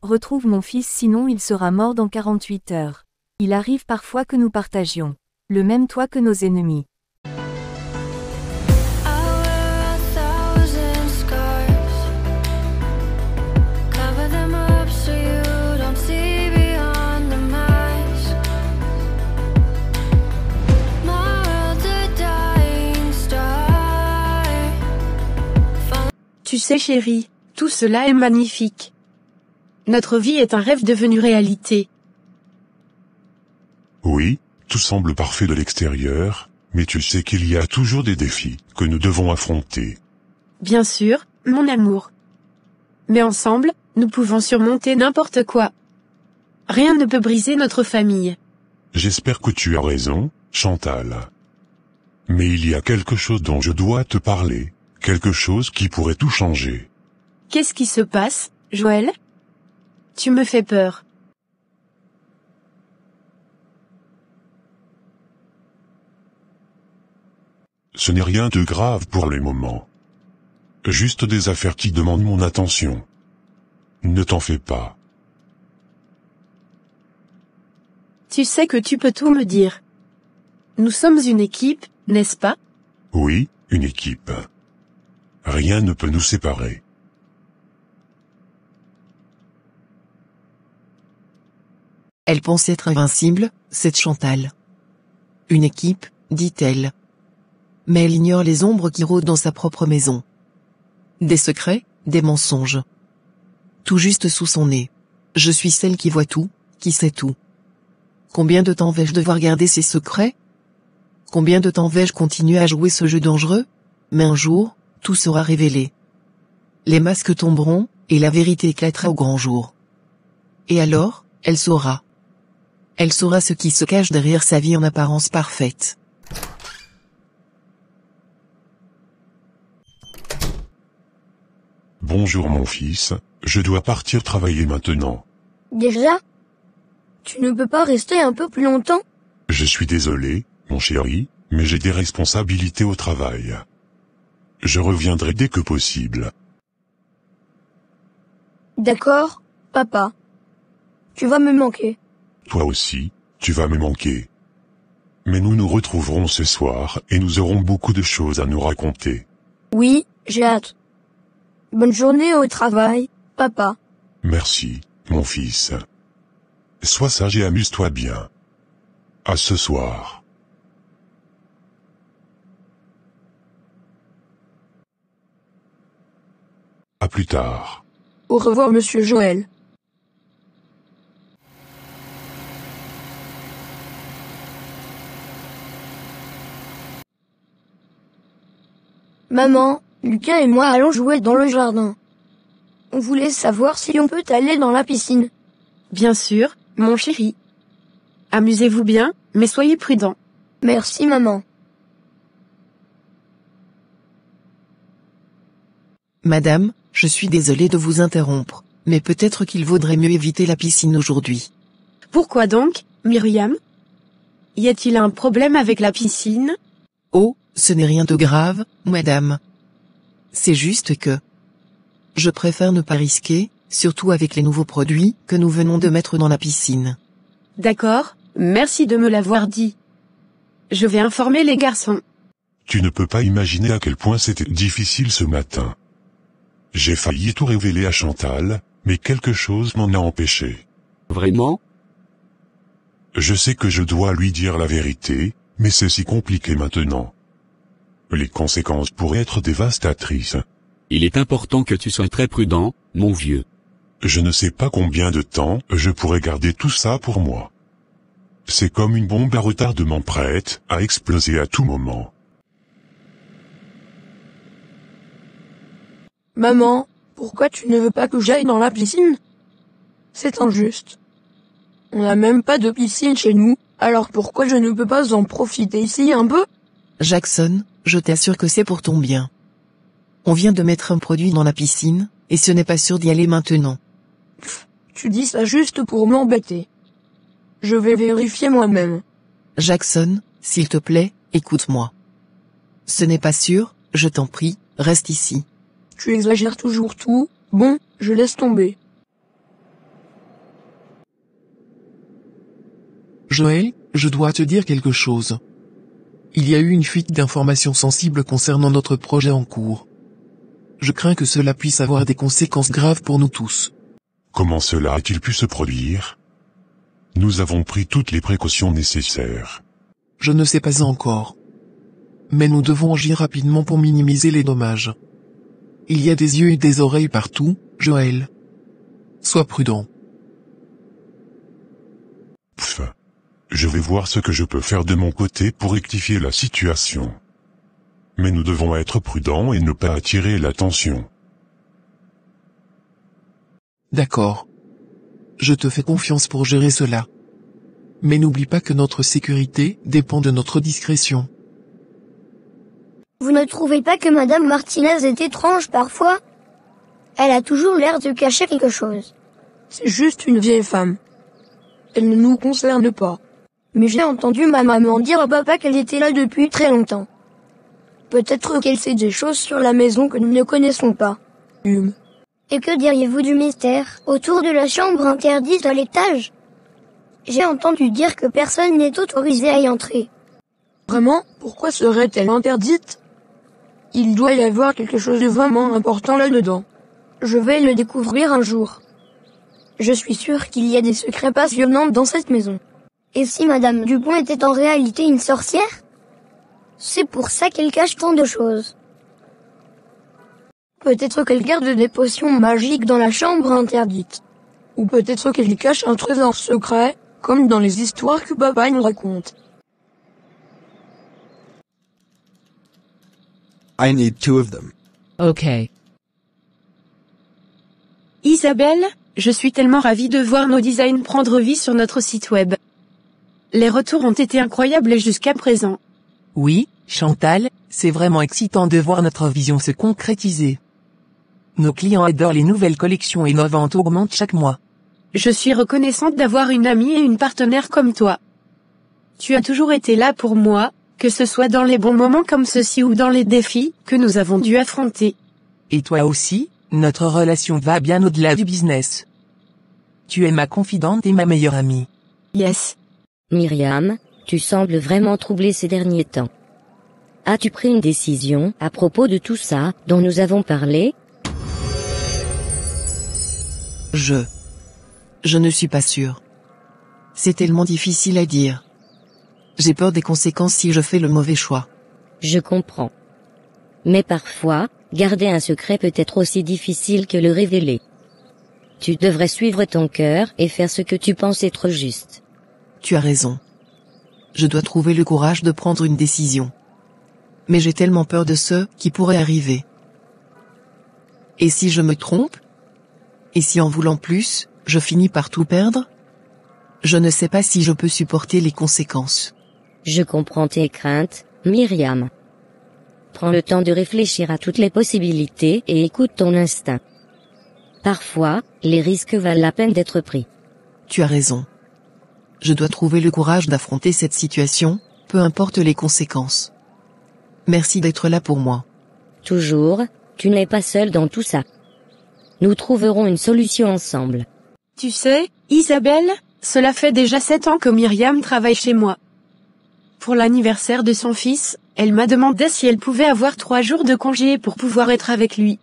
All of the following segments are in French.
Retrouve mon fils sinon il sera mort dans 48 heures. Il arrive parfois que nous partagions le même toit que nos ennemis. Tu sais chérie, tout cela est magnifique. Notre vie est un rêve devenu réalité. Oui, tout semble parfait de l'extérieur, mais tu sais qu'il y a toujours des défis que nous devons affronter. Bien sûr, mon amour. Mais ensemble, nous pouvons surmonter n'importe quoi. Rien ne peut briser notre famille. J'espère que tu as raison, Chantal. Mais il y a quelque chose dont je dois te parler. Quelque chose qui pourrait tout changer. Qu'est-ce qui se passe, Joël? Tu me fais peur. Ce n'est rien de grave pour le moment. Juste des affaires qui demandent mon attention. Ne t'en fais pas. Tu sais que tu peux tout me dire. Nous sommes une équipe, n'est-ce pas? Oui, une équipe. Rien ne peut nous séparer. Elle pense être invincible, cette Chantal. Une équipe, dit-elle. Mais elle ignore les ombres qui rôdent dans sa propre maison. Des secrets, des mensonges. Tout juste sous son nez. Je suis celle qui voit tout, qui sait tout. Combien de temps vais-je devoir garder ces secrets? Combien de temps vais-je continuer à jouer ce jeu dangereux? Mais un jour, tout sera révélé. Les masques tomberont, et la vérité éclatera au grand jour. Et alors, elle saura. Elle saura ce qui se cache derrière sa vie en apparence parfaite. Bonjour mon fils, je dois partir travailler maintenant. Déjà? Tu ne peux pas rester un peu plus longtemps? Je suis désolé, mon chéri, mais j'ai des responsabilités au travail. Je reviendrai dès que possible. D'accord, papa. Tu vas me manquer. Toi aussi, tu vas me manquer. Mais nous nous retrouverons ce soir et nous aurons beaucoup de choses à nous raconter. Oui, j'ai hâte. Bonne journée au travail, papa. Merci, mon fils. Sois sage et amuse-toi bien. À ce soir. À plus tard. Au revoir, monsieur Joël. Maman, Lucas et moi allons jouer dans le jardin. On voulait savoir si on peut aller dans la piscine. Bien sûr, mon chéri. Amusez-vous bien, mais soyez prudents. Merci, maman. Madame, je suis désolée de vous interrompre, mais peut-être qu'il vaudrait mieux éviter la piscine aujourd'hui. Pourquoi donc, Myriam? Y a-t-il un problème avec la piscine? Oh, ce n'est rien de grave, madame. C'est juste que... Je préfère ne pas risquer, surtout avec les nouveaux produits que nous venons de mettre dans la piscine. D'accord, merci de me l'avoir dit. Je vais informer les garçons. Tu ne peux pas imaginer à quel point c'était difficile ce matin. J'ai failli tout révéler à Chantal, mais quelque chose m'en a empêché. Vraiment? Je sais que je dois lui dire la vérité, mais c'est si compliqué maintenant. Les conséquences pourraient être dévastatrices. Il est important que tu sois très prudent, mon vieux. Je ne sais pas combien de temps je pourrais garder tout ça pour moi. C'est comme une bombe à retardement prête à exploser à tout moment. Maman, pourquoi tu ne veux pas que j'aille dans la piscine? C'est injuste. On n'a même pas de piscine chez nous, alors pourquoi je ne peux pas en profiter ici un peu? Jackson, je t'assure que c'est pour ton bien. On vient de mettre un produit dans la piscine, et ce n'est pas sûr d'y aller maintenant. Tu dis ça juste pour m'embêter. Je vais vérifier moi-même. Jackson, s'il te plaît, écoute-moi. Ce n'est pas sûr, je t'en prie, reste ici. Tu exagères toujours tout, bon, je laisse tomber. Joël, je dois te dire quelque chose. Il y a eu une fuite d'informations sensibles concernant notre projet en cours. Je crains que cela puisse avoir des conséquences graves pour nous tous. Comment cela a-t-il pu se produire? Nous avons pris toutes les précautions nécessaires. Je ne sais pas encore. Mais nous devons agir rapidement pour minimiser les dommages. Il y a des yeux et des oreilles partout, Joël. Sois prudent. Pff. Je vais voir ce que je peux faire de mon côté pour rectifier la situation. Mais nous devons être prudents et ne pas attirer l'attention. D'accord. Je te fais confiance pour gérer cela. Mais n'oublie pas que notre sécurité dépend de notre discrétion. Vous ne trouvez pas que Madame Martinez est étrange parfois? Elle a toujours l'air de cacher quelque chose. C'est juste une vieille femme. Elle ne nous concerne pas. Mais j'ai entendu ma maman dire à papa qu'elle était là depuis très longtemps. Peut-être qu'elle sait des choses sur la maison que nous ne connaissons pas. Et que diriez-vous du mystère autour de la chambre interdite à l'étage? J'ai entendu dire que personne n'est autorisé à y entrer. Vraiment? Pourquoi serait-elle interdite? Il doit y avoir quelque chose de vraiment important là-dedans. Je vais le découvrir un jour. Je suis sûre qu'il y a des secrets passionnants dans cette maison. Et si Madame Dupont était en réalité une sorcière? C'est pour ça qu'elle cache tant de choses. Peut-être qu'elle garde des potions magiques dans la chambre interdite. Ou peut-être qu'elle cache un trésor secret, comme dans les histoires que papa nous raconte. I need 2 of them. Ok. Isabelle, je suis tellement ravie de voir nos designs prendre vie sur notre site web. Les retours ont été incroyables jusqu'à présent. Oui, Chantal, c'est vraiment excitant de voir notre vision se concrétiser. Nos clients adorent les nouvelles collections et nos ventes augmentent chaque mois. Je suis reconnaissante d'avoir une amie et une partenaire comme toi. Tu as toujours été là pour moi, que ce soit dans les bons moments comme ceux-ci ou dans les défis que nous avons dû affronter. Et toi aussi, notre relation va bien au-delà du business. Tu es ma confidente et ma meilleure amie. Yes. Myriam, tu sembles vraiment troublée ces derniers temps. As-tu pris une décision à propos de tout ça dont nous avons parlé? Je ne suis pas sûre. C'est tellement difficile à dire. J'ai peur des conséquences si je fais le mauvais choix. Je comprends. Mais parfois, garder un secret peut être aussi difficile que le révéler. Tu devrais suivre ton cœur et faire ce que tu penses être juste. Tu as raison. Je dois trouver le courage de prendre une décision. Mais j'ai tellement peur de ce qui pourrait arriver. Et si je me trompe? Et si en voulant plus, je finis par tout perdre? Je ne sais pas si je peux supporter les conséquences. Je comprends tes craintes, Myriam. Prends le temps de réfléchir à toutes les possibilités et écoute ton instinct. Parfois, les risques valent la peine d'être pris. Tu as raison. Je dois trouver le courage d'affronter cette situation, peu importe les conséquences. Merci d'être là pour moi. Toujours, tu n'es pas seul dans tout ça. Nous trouverons une solution ensemble. Tu sais, Isabelle, cela fait déjà 7 ans que Myriam travaille chez moi. Pour l'anniversaire de son fils, elle m'a demandé si elle pouvait avoir 3 jours de congé pour pouvoir être avec lui.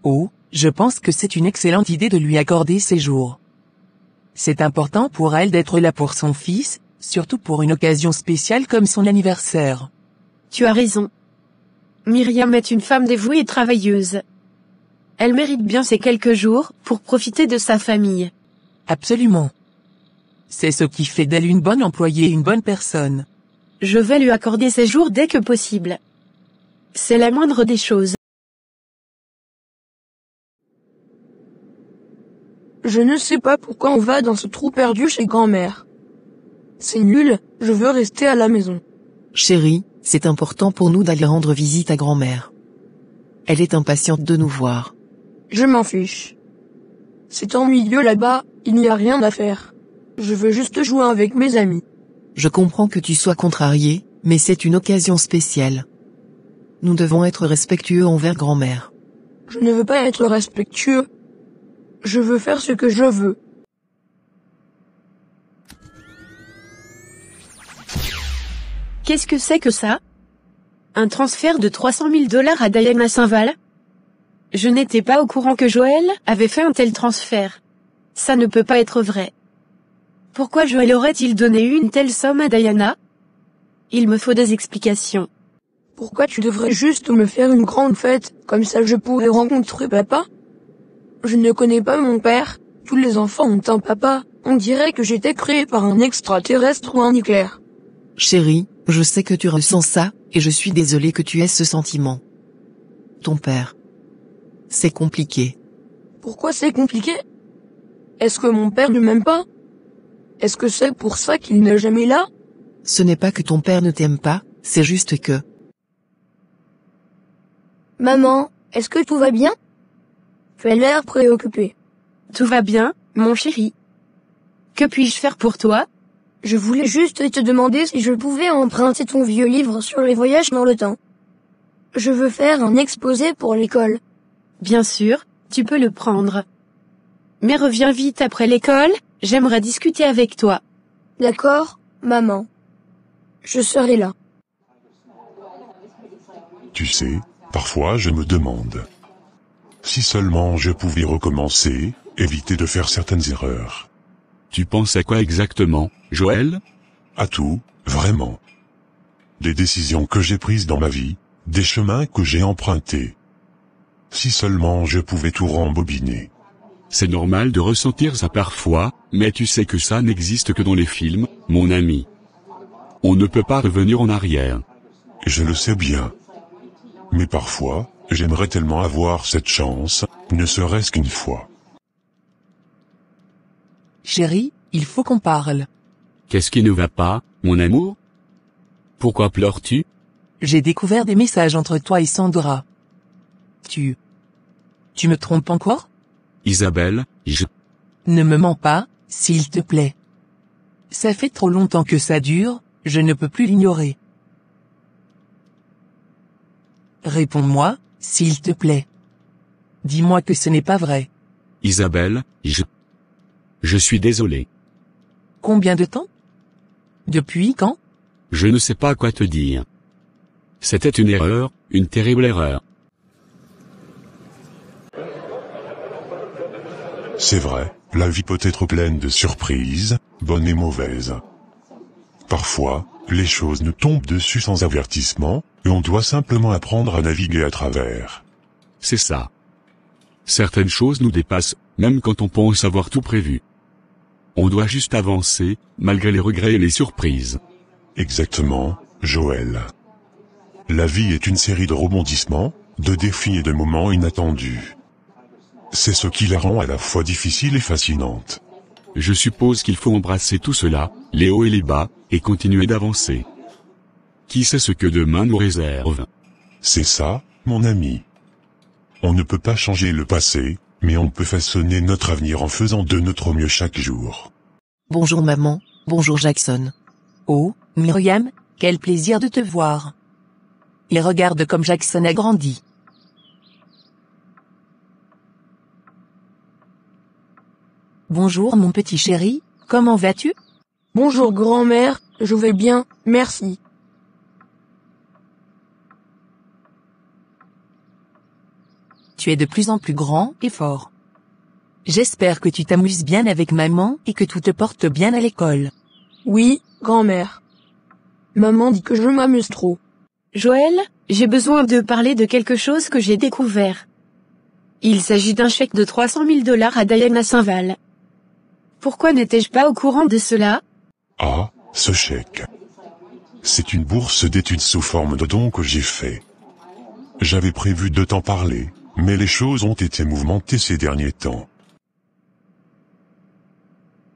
Oh, je pense que c'est une excellente idée de lui accorder ces jours. C'est important pour elle d'être là pour son fils, surtout pour une occasion spéciale comme son anniversaire. Tu as raison. Myriam est une femme dévouée et travailleuse. Elle mérite bien ces quelques jours pour profiter de sa famille. Absolument. C'est ce qui fait d'elle une bonne employée et une bonne personne. Je vais lui accorder ces jours dès que possible. C'est la moindre des choses. Je ne sais pas pourquoi on va dans ce trou perdu chez grand-mère. C'est nul, je veux rester à la maison. Chérie, c'est important pour nous d'aller rendre visite à grand-mère. Elle est impatiente de nous voir. Je m'en fiche. C'est ennuyeux là-bas, il n'y a rien à faire. Je veux juste jouer avec mes amis. Je comprends que tu sois contrarié, mais c'est une occasion spéciale. Nous devons être respectueux envers grand-mère. Je ne veux pas être respectueux. Je veux faire ce que je veux. Qu'est-ce que c'est que ça? Un transfert de 300 000 $ à Diana Saint-Val? Je n'étais pas au courant que Joël avait fait un tel transfert. Ça ne peut pas être vrai. Pourquoi Joël aurait-il donné une telle somme à Diana? Il me faut des explications. Pourquoi tu devrais juste me faire une grande fête, comme ça je pourrais rencontrer papa? Je ne connais pas mon père, tous les enfants ont un papa, on dirait que j'étais créé par un extraterrestre ou un éclair. Chérie, je sais que tu ressens ça, et je suis désolée que tu aies ce sentiment. Ton père. C'est compliqué. Pourquoi c'est compliqué? Est-ce que mon père ne m'aime pas? Est-ce que c'est pour ça qu'il n'est jamais là? Ce n'est pas que ton père ne t'aime pas, c'est juste que... Maman, est-ce que tout va bien? Tu as l'air préoccupée. Tout va bien, mon chéri. Que puis-je faire pour toi? Je voulais juste te demander si je pouvais emprunter ton vieux livre sur les voyages dans le temps. Je veux faire un exposé pour l'école. Bien sûr, tu peux le prendre. Mais reviens vite après l'école, j'aimerais discuter avec toi. D'accord, maman. Je serai là. Tu sais, parfois je me demande. Si seulement je pouvais recommencer, éviter de faire certaines erreurs. Tu penses à quoi exactement, Joël? À tout, vraiment. Des décisions que j'ai prises dans ma vie, des chemins que j'ai empruntés. Si seulement je pouvais tout rembobiner. C'est normal de ressentir ça parfois, mais tu sais que ça n'existe que dans les films, mon ami. On ne peut pas revenir en arrière. Je le sais bien. Mais parfois, j'aimerais tellement avoir cette chance, ne serait-ce qu'une fois. Chérie, il faut qu'on parle. Qu'est-ce qui ne va pas, mon amour? Pourquoi pleures-tu? J'ai découvert des messages entre toi et Sandra. Tu me trompes encore? Isabelle, Ne me mens pas, s'il te plaît. Ça fait trop longtemps que ça dure, je ne peux plus l'ignorer. Réponds-moi, s'il te plaît. Dis-moi que ce n'est pas vrai. Isabelle, je suis désolé. Combien de temps? Depuis quand? Je ne sais pas quoi te dire. C'était une erreur, une terrible erreur. C'est vrai, la vie peut être pleine de surprises, bonnes et mauvaises. Parfois, les choses nous tombent dessus sans avertissement, et on doit simplement apprendre à naviguer à travers. C'est ça. Certaines choses nous dépassent, même quand on pense avoir tout prévu. On doit juste avancer, malgré les regrets et les surprises. Exactement, Joël. La vie est une série de rebondissements, de défis et de moments inattendus. C'est ce qui la rend à la fois difficile et fascinante. Je suppose qu'il faut embrasser tout cela, les hauts et les bas, et continuer d'avancer. Qui sait ce que demain nous réserve? C'est ça, mon ami. On ne peut pas changer le passé, mais on peut façonner notre avenir en faisant de notre mieux chaque jour. Bonjour maman, bonjour Jackson. Oh, Myriam, quel plaisir de te voir. Et regarde comme Jackson a grandi. Bonjour mon petit chéri, comment vas-tu? Bonjour grand-mère, je vais bien, merci. Tu es de plus en plus grand et fort. J'espère que tu t'amuses bien avec maman et que tout te porte bien à l'école. Oui, grand-mère. Maman dit que je m'amuse trop. Joël, j'ai besoin de parler de quelque chose que j'ai découvert. Il s'agit d'un chèque de 300 000 $ à Diana Saint-Val. Pourquoi n'étais-je pas au courant de cela? Ah, ce chèque. C'est une bourse d'études sous forme de don que j'ai fait. J'avais prévu de t'en parler, mais les choses ont été mouvementées ces derniers temps.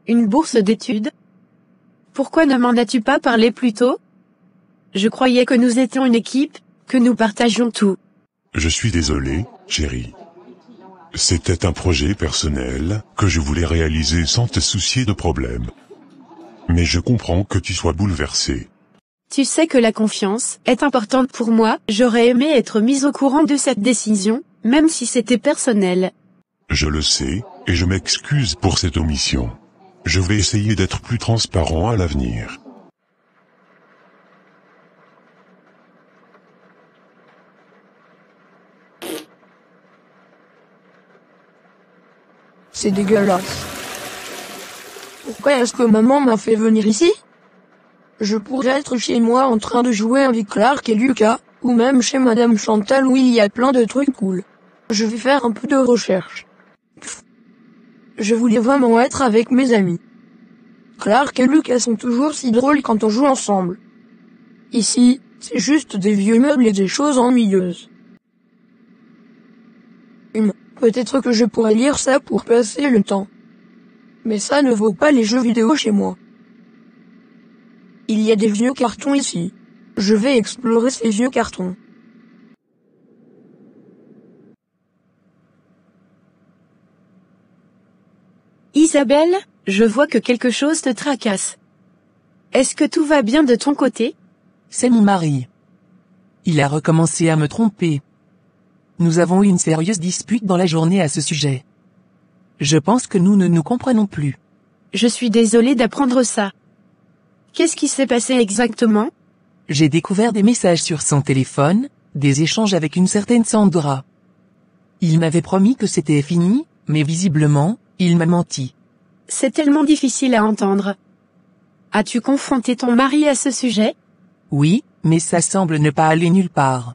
Une bourse d'études? Pourquoi ne m'en as-tu pas parlé plus tôt? Je croyais que nous étions une équipe, que nous partagions tout. Je suis désolé, chérie. C'était un projet personnel, que je voulais réaliser sans te soucier de problèmes. Mais je comprends que tu sois bouleversé. Tu sais que la confiance est importante pour moi, j'aurais aimé être mise au courant de cette décision, même si c'était personnel. Je le sais, et je m'excuse pour cette omission. Je vais essayer d'être plus transparent à l'avenir. c'est dégueulasse. Pourquoi est-ce que maman m'a fait venir ici? Je pourrais être chez moi en train de jouer avec Clark et Lucas, ou même chez Madame Chantal où il y a plein de trucs cool. Je vais faire un peu de recherche. Je voulais vraiment être avec mes amis. Clark et Lucas sont toujours si drôles quand on joue ensemble. Ici, c'est juste des vieux meubles et des choses ennuyeuses. Peut-être que je pourrais lire ça pour passer le temps. Mais ça ne vaut pas les jeux vidéo chez moi. Il y a des vieux cartons ici. Je vais explorer ces vieux cartons. Isabelle, je vois que quelque chose te tracasse. Est-ce que tout va bien de ton côté? C'est mon mari. Il a recommencé à me tromper. Nous avons eu une sérieuse dispute dans la journée à ce sujet. Je pense que nous ne nous comprenons plus. Je suis désolée d'apprendre ça. Qu'est-ce qui s'est passé exactement? J'ai découvert des messages sur son téléphone, des échanges avec une certaine Sandra. Il m'avait promis que c'était fini, mais visiblement, il m'a menti. C'est tellement difficile à entendre. As-tu confronté ton mari à ce sujet? Oui, mais ça semble ne pas aller nulle part.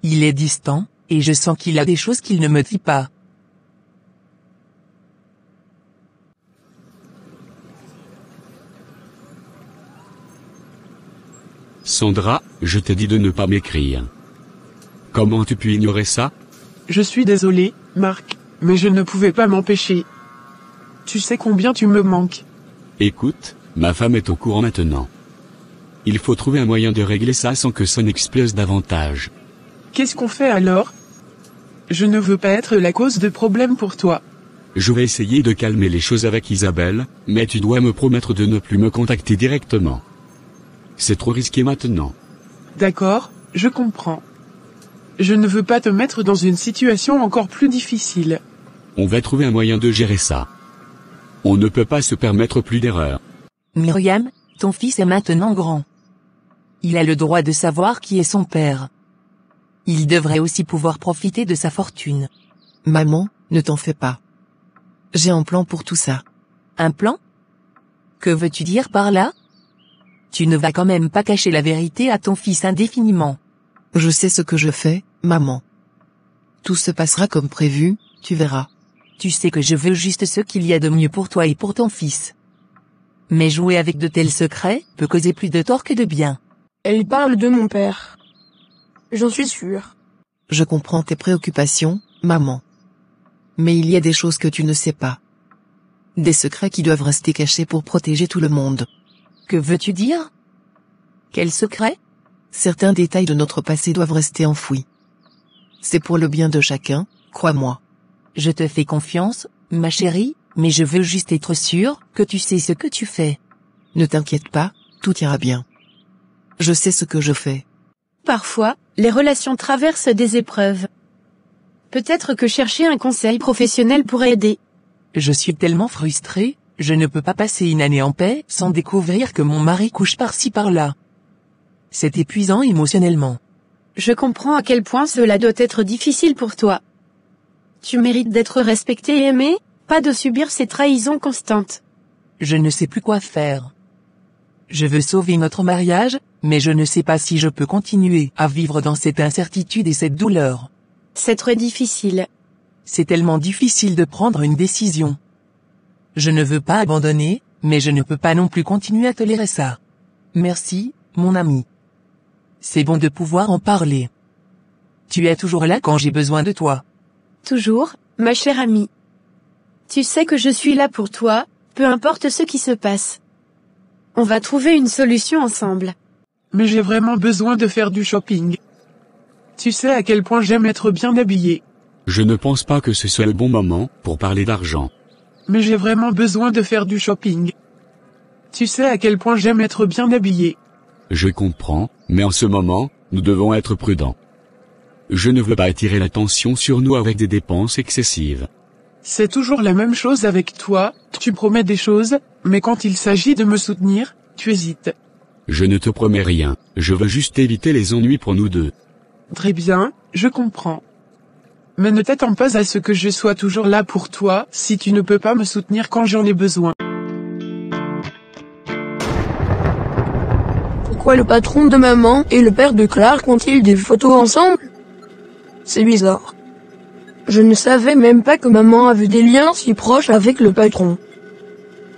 Il est distant, et je sens qu'il a des choses qu'il ne me dit pas. Sandra, je t'ai dit de ne pas m'écrire. Comment tu peux ignorer ça? Je suis désolé, Marc, mais je ne pouvais pas m'empêcher. Tu sais combien tu me manques. Écoute, ma femme est au courant maintenant. Il faut trouver un moyen de régler ça sans que ça n'explose davantage. Qu'est-ce qu'on fait alors? Je ne veux pas être la cause de problèmes pour toi. Je vais essayer de calmer les choses avec Isabelle, mais tu dois me promettre de ne plus me contacter directement. C'est trop risqué maintenant. D'accord, je comprends. Je ne veux pas te mettre dans une situation encore plus difficile. On va trouver un moyen de gérer ça. On ne peut pas se permettre plus d'erreurs. Myriam, ton fils est maintenant grand. Il a le droit de savoir qui est son père. Il devrait aussi pouvoir profiter de sa fortune. Maman, ne t'en fais pas. J'ai un plan pour tout ça. Un plan? Que veux-tu dire par là? Tu ne vas quand même pas cacher la vérité à ton fils indéfiniment. Je sais ce que je fais, maman. Tout se passera comme prévu, tu verras. Tu sais que je veux juste ce qu'il y a de mieux pour toi et pour ton fils. Mais jouer avec de tels secrets peut causer plus de tort que de bien. Elle parle de mon père. J'en suis sûre. Je comprends tes préoccupations, maman. Mais il y a des choses que tu ne sais pas. Des secrets qui doivent rester cachés pour protéger tout le monde. Que veux-tu dire? Quel secret? Certains détails de notre passé doivent rester enfouis. C'est pour le bien de chacun, crois-moi. Je te fais confiance, ma chérie, mais je veux juste être sûre que tu sais ce que tu fais. Ne t'inquiète pas, tout ira bien. Je sais ce que je fais. Parfois, les relations traversent des épreuves. Peut-être que chercher un conseil professionnel pourrait aider. Je suis tellement frustrée, je ne peux pas passer une année en paix sans découvrir que mon mari couche par-ci par-là. C'est épuisant émotionnellement. Je comprends à quel point cela doit être difficile pour toi. Tu mérites d'être respecté et aimé, pas de subir ces trahisons constantes. Je ne sais plus quoi faire. Je veux sauver notre mariage, mais je ne sais pas si je peux continuer à vivre dans cette incertitude et cette douleur. C'est très difficile. C'est tellement difficile de prendre une décision. Je ne veux pas abandonner, mais je ne peux pas non plus continuer à tolérer ça. Merci, mon ami. C'est bon de pouvoir en parler. Tu es toujours là quand j'ai besoin de toi. Toujours, ma chère amie. Tu sais que je suis là pour toi, peu importe ce qui se passe. On va trouver une solution ensemble. Mais j'ai vraiment besoin de faire du shopping. Tu sais à quel point j'aime être bien habillé. Je ne pense pas que ce soit le bon moment pour parler d'argent. Mais j'ai vraiment besoin de faire du shopping. Tu sais à quel point j'aime être bien habillé. Je comprends, mais en ce moment, nous devons être prudents. Je ne veux pas attirer l'attention sur nous avec des dépenses excessives. C'est toujours la même chose avec toi, tu promets des choses, mais quand il s'agit de me soutenir, tu hésites. Je ne te promets rien, je veux juste éviter les ennuis pour nous deux. Très bien, je comprends. Mais ne t'attends pas à ce que je sois toujours là pour toi, si tu ne peux pas me soutenir quand j'en ai besoin. Pourquoi le patron de maman et le père de Clark ont-ils des photos ensemble? C'est bizarre. Je ne savais même pas que maman avait des liens si proches avec le patron.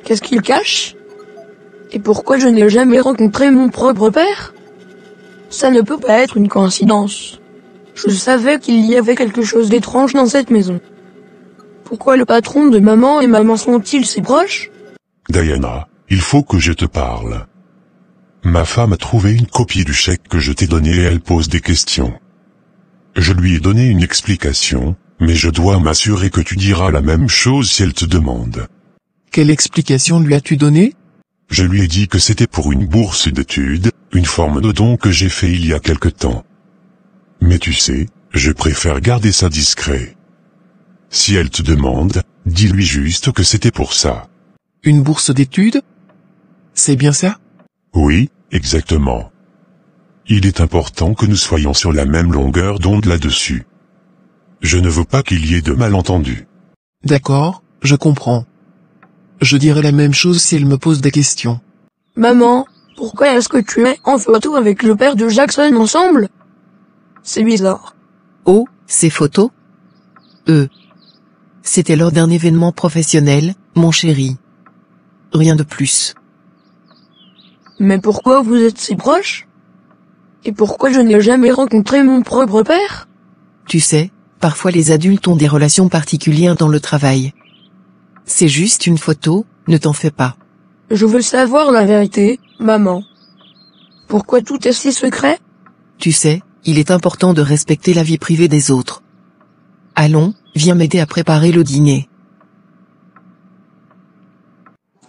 Qu'est-ce qu'il cache? Et pourquoi je n'ai jamais rencontré mon propre père? Ça ne peut pas être une coïncidence. Je savais qu'il y avait quelque chose d'étrange dans cette maison. Pourquoi le patron de maman et maman sont-ils si proches? Diana, il faut que je te parle. Ma femme a trouvé une copie du chèque que je t'ai donné et elle pose des questions. Je lui ai donné une explication, mais je dois m'assurer que tu diras la même chose si elle te demande. Quelle explication lui as-tu donnée? Je lui ai dit que c'était pour une bourse d'études, une forme de don que j'ai fait il y a quelque temps. Mais tu sais, je préfère garder ça discret. Si elle te demande, dis-lui juste que c'était pour ça. Une bourse d'études? C'est bien ça? Oui, exactement. Il est important que nous soyons sur la même longueur d'onde là-dessus. Je ne veux pas qu'il y ait de malentendus. D'accord, je comprends. Je dirai la même chose si elle me pose des questions. Maman, pourquoi est-ce que tu es en photo avec le père de Jackson ensemble? C'est bizarre. Oh, ces photos? C'était lors d'un événement professionnel, mon chéri. Rien de plus. Mais pourquoi vous êtes si proches? Et pourquoi je n'ai jamais rencontré mon propre père? Tu sais, parfois les adultes ont des relations particulières dans le travail. C'est juste une photo, ne t'en fais pas. Je veux savoir la vérité, maman. Pourquoi tout est si secret? Tu sais, il est important de respecter la vie privée des autres. Allons, viens m'aider à préparer le dîner.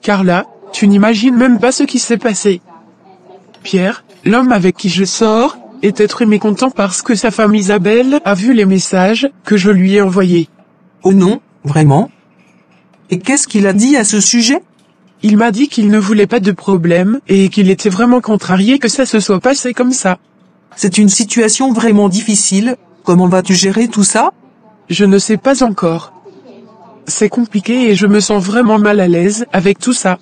Carla, tu n'imagines même pas ce qui s'est passé. Pierre, l'homme avec qui je sors, était très mécontent parce que sa femme Isabelle a vu les messages que je lui ai envoyés. Oh non, vraiment? Et qu'est-ce qu'il a dit à ce sujet? Il m'a dit qu'il ne voulait pas de problème et qu'il était vraiment contrarié que ça se soit passé comme ça. C'est une situation vraiment difficile. Comment vas-tu gérer tout ça? Je ne sais pas encore. C'est compliqué et je me sens vraiment mal à l'aise avec tout ça.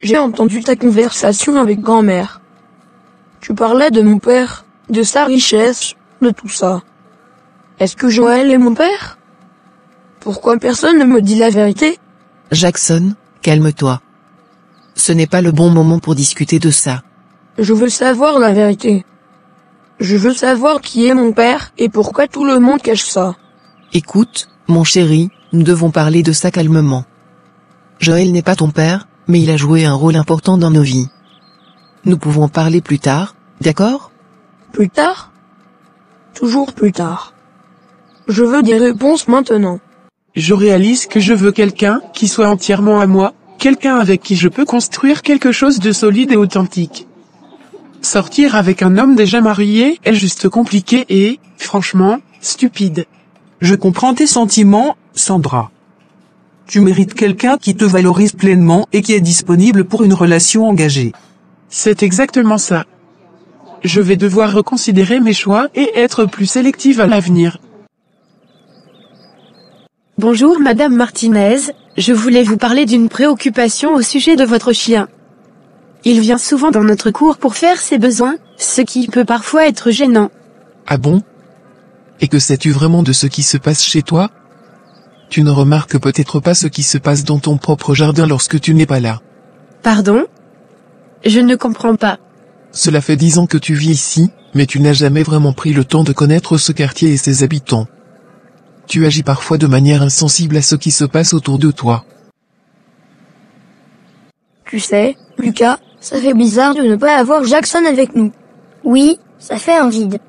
J'ai entendu ta conversation avec grand-mère. Tu parlais de mon père, de sa richesse, de tout ça. Est-ce que Joël est mon père? Pourquoi personne ne me dit la vérité? Jackson, calme-toi. Ce n'est pas le bon moment pour discuter de ça. Je veux savoir la vérité. Je veux savoir qui est mon père et pourquoi tout le monde cache ça. Écoute, mon chéri, nous devons parler de ça calmement. Joël n'est pas ton père, mais il a joué un rôle important dans nos vies. Nous pouvons parler plus tard, d'accord? Plus tard? Toujours plus tard. Je veux des réponses maintenant. Je réalise que je veux quelqu'un qui soit entièrement à moi, quelqu'un avec qui je peux construire quelque chose de solide et authentique. Sortir avec un homme déjà marié est juste compliqué et, franchement, stupide. Je comprends tes sentiments, Sandra. Tu mérites quelqu'un qui te valorise pleinement et qui est disponible pour une relation engagée. C'est exactement ça. Je vais devoir reconsidérer mes choix et être plus sélective à l'avenir. Bonjour Madame Martinez, je voulais vous parler d'une préoccupation au sujet de votre chien. Il vient souvent dans notre cour pour faire ses besoins, ce qui peut parfois être gênant. Ah bon? Et que sais-tu vraiment de ce qui se passe chez toi? Tu ne remarques peut-être pas ce qui se passe dans ton propre jardin lorsque tu n'es pas là. Pardon? Je ne comprends pas. Cela fait 10 ans que tu vis ici, mais tu n'as jamais vraiment pris le temps de connaître ce quartier et ses habitants. Tu agis parfois de manière insensible à ce qui se passe autour de toi. Tu sais, Lucas, ça fait bizarre de ne pas avoir Jackson avec nous. Oui, ça fait un vide.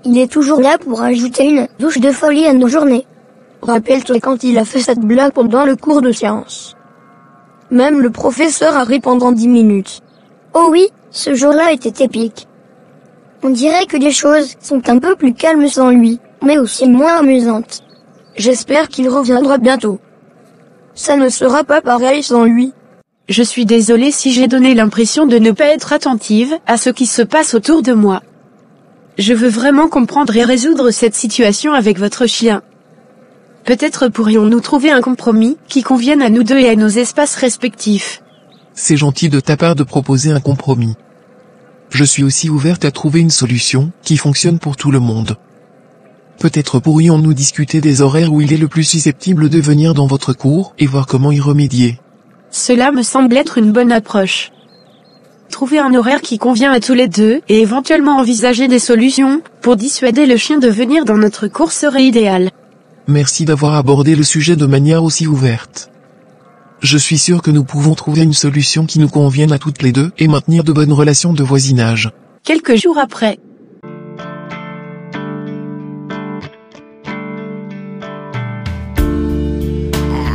Il est toujours là pour ajouter une douche de folie à nos journées. Rappelle-toi quand il a fait cette blague pendant le cours de sciences. Même le professeur a ri pendant 10 minutes. Oh oui, ce jour-là était épique. On dirait que les choses sont un peu plus calmes sans lui, mais aussi moins amusantes. J'espère qu'il reviendra bientôt. Ça ne sera pas pareil sans lui. Je suis désolée si j'ai donné l'impression de ne pas être attentive à ce qui se passe autour de moi. Je veux vraiment comprendre et résoudre cette situation avec votre chien. Peut-être pourrions-nous trouver un compromis qui convienne à nous deux et à nos espaces respectifs. C'est gentil de ta part de proposer un compromis. Je suis aussi ouverte à trouver une solution qui fonctionne pour tout le monde. Peut-être pourrions-nous discuter des horaires où il est le plus susceptible de venir dans votre cours et voir comment y remédier. Cela me semble être une bonne approche. Trouver un horaire qui convient à tous les deux et éventuellement envisager des solutions pour dissuader le chien de venir dans notre cours serait idéal. Merci d'avoir abordé le sujet de manière aussi ouverte. Je suis sûr que nous pouvons trouver une solution qui nous convienne à toutes les deux et maintenir de bonnes relations de voisinage. Quelques jours après.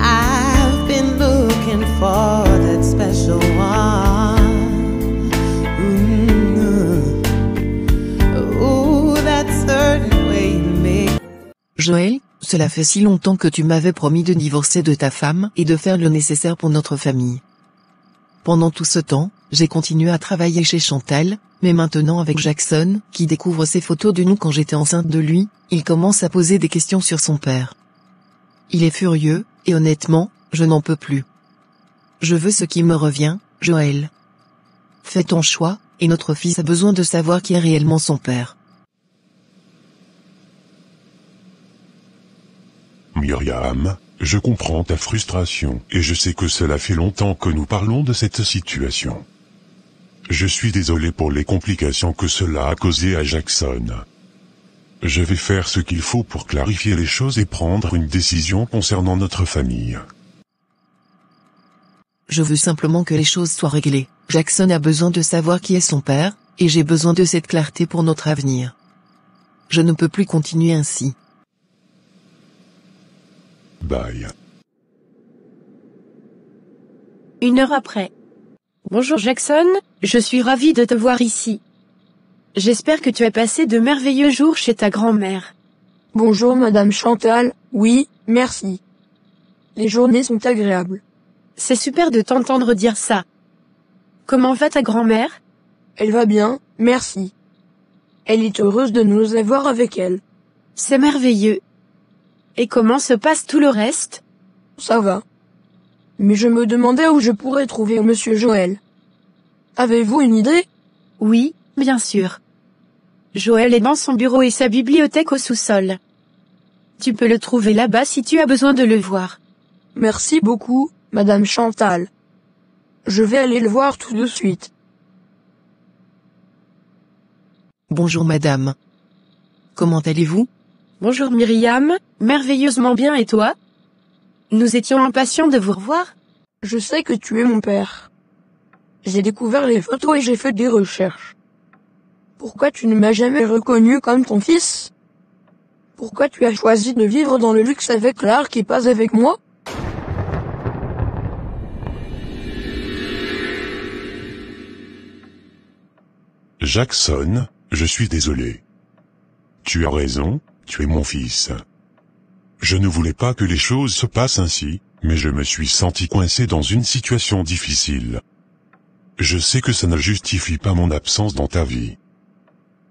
I've been looking for that special one. Ooh, that certain way you make. Joël, cela fait si longtemps que tu m'avais promis de divorcer de ta femme et de faire le nécessaire pour notre famille. Pendant tout ce temps, j'ai continué à travailler chez Chantal, mais maintenant avec Jackson, qui découvre ces photos de nous quand j'étais enceinte de lui, il commence à poser des questions sur son père. Il est furieux, et honnêtement, je n'en peux plus. Je veux ce qui me revient, Joël. Fais ton choix, et notre fils a besoin de savoir qui est réellement son père. Myriam, je comprends ta frustration et je sais que cela fait longtemps que nous parlons de cette situation. Je suis désolé pour les complications que cela a causées à Jackson. Je vais faire ce qu'il faut pour clarifier les choses et prendre une décision concernant notre famille. Je veux simplement que les choses soient réglées. Jackson a besoin de savoir qui est son père, et j'ai besoin de cette clarté pour notre avenir. Je ne peux plus continuer ainsi. Bye. 1 heure après. Bonjour Jackson, je suis ravie de te voir ici. J'espère que tu as passé de merveilleux jours chez ta grand-mère. Bonjour Madame Chantal, oui, merci. Les journées sont agréables. C'est super de t'entendre dire ça. Comment va ta grand-mère? Elle va bien, merci. Elle est heureuse de nous avoir avec elle. C'est merveilleux. Et comment se passe tout le reste? Ça va. Mais je me demandais où je pourrais trouver Monsieur Joël. Avez-vous une idée? Oui, bien sûr. Joël est dans son bureau et sa bibliothèque au sous-sol. Tu peux le trouver là-bas si tu as besoin de le voir. Merci beaucoup, Madame Chantal. Je vais aller le voir tout de suite. Bonjour madame. Comment allez-vous? Bonjour Myriam, merveilleusement bien et toi? Nous étions impatients de vous revoir. Je sais que tu es mon père. J'ai découvert les photos et j'ai fait des recherches. Pourquoi tu ne m'as jamais reconnu comme ton fils? Pourquoi tu as choisi de vivre dans le luxe avec Clark et pas avec moi? Jackson, je suis désolé. Tu as raison, tu es mon fils. Je ne voulais pas que les choses se passent ainsi, mais je me suis senti coincé dans une situation difficile. Je sais que ça ne justifie pas mon absence dans ta vie.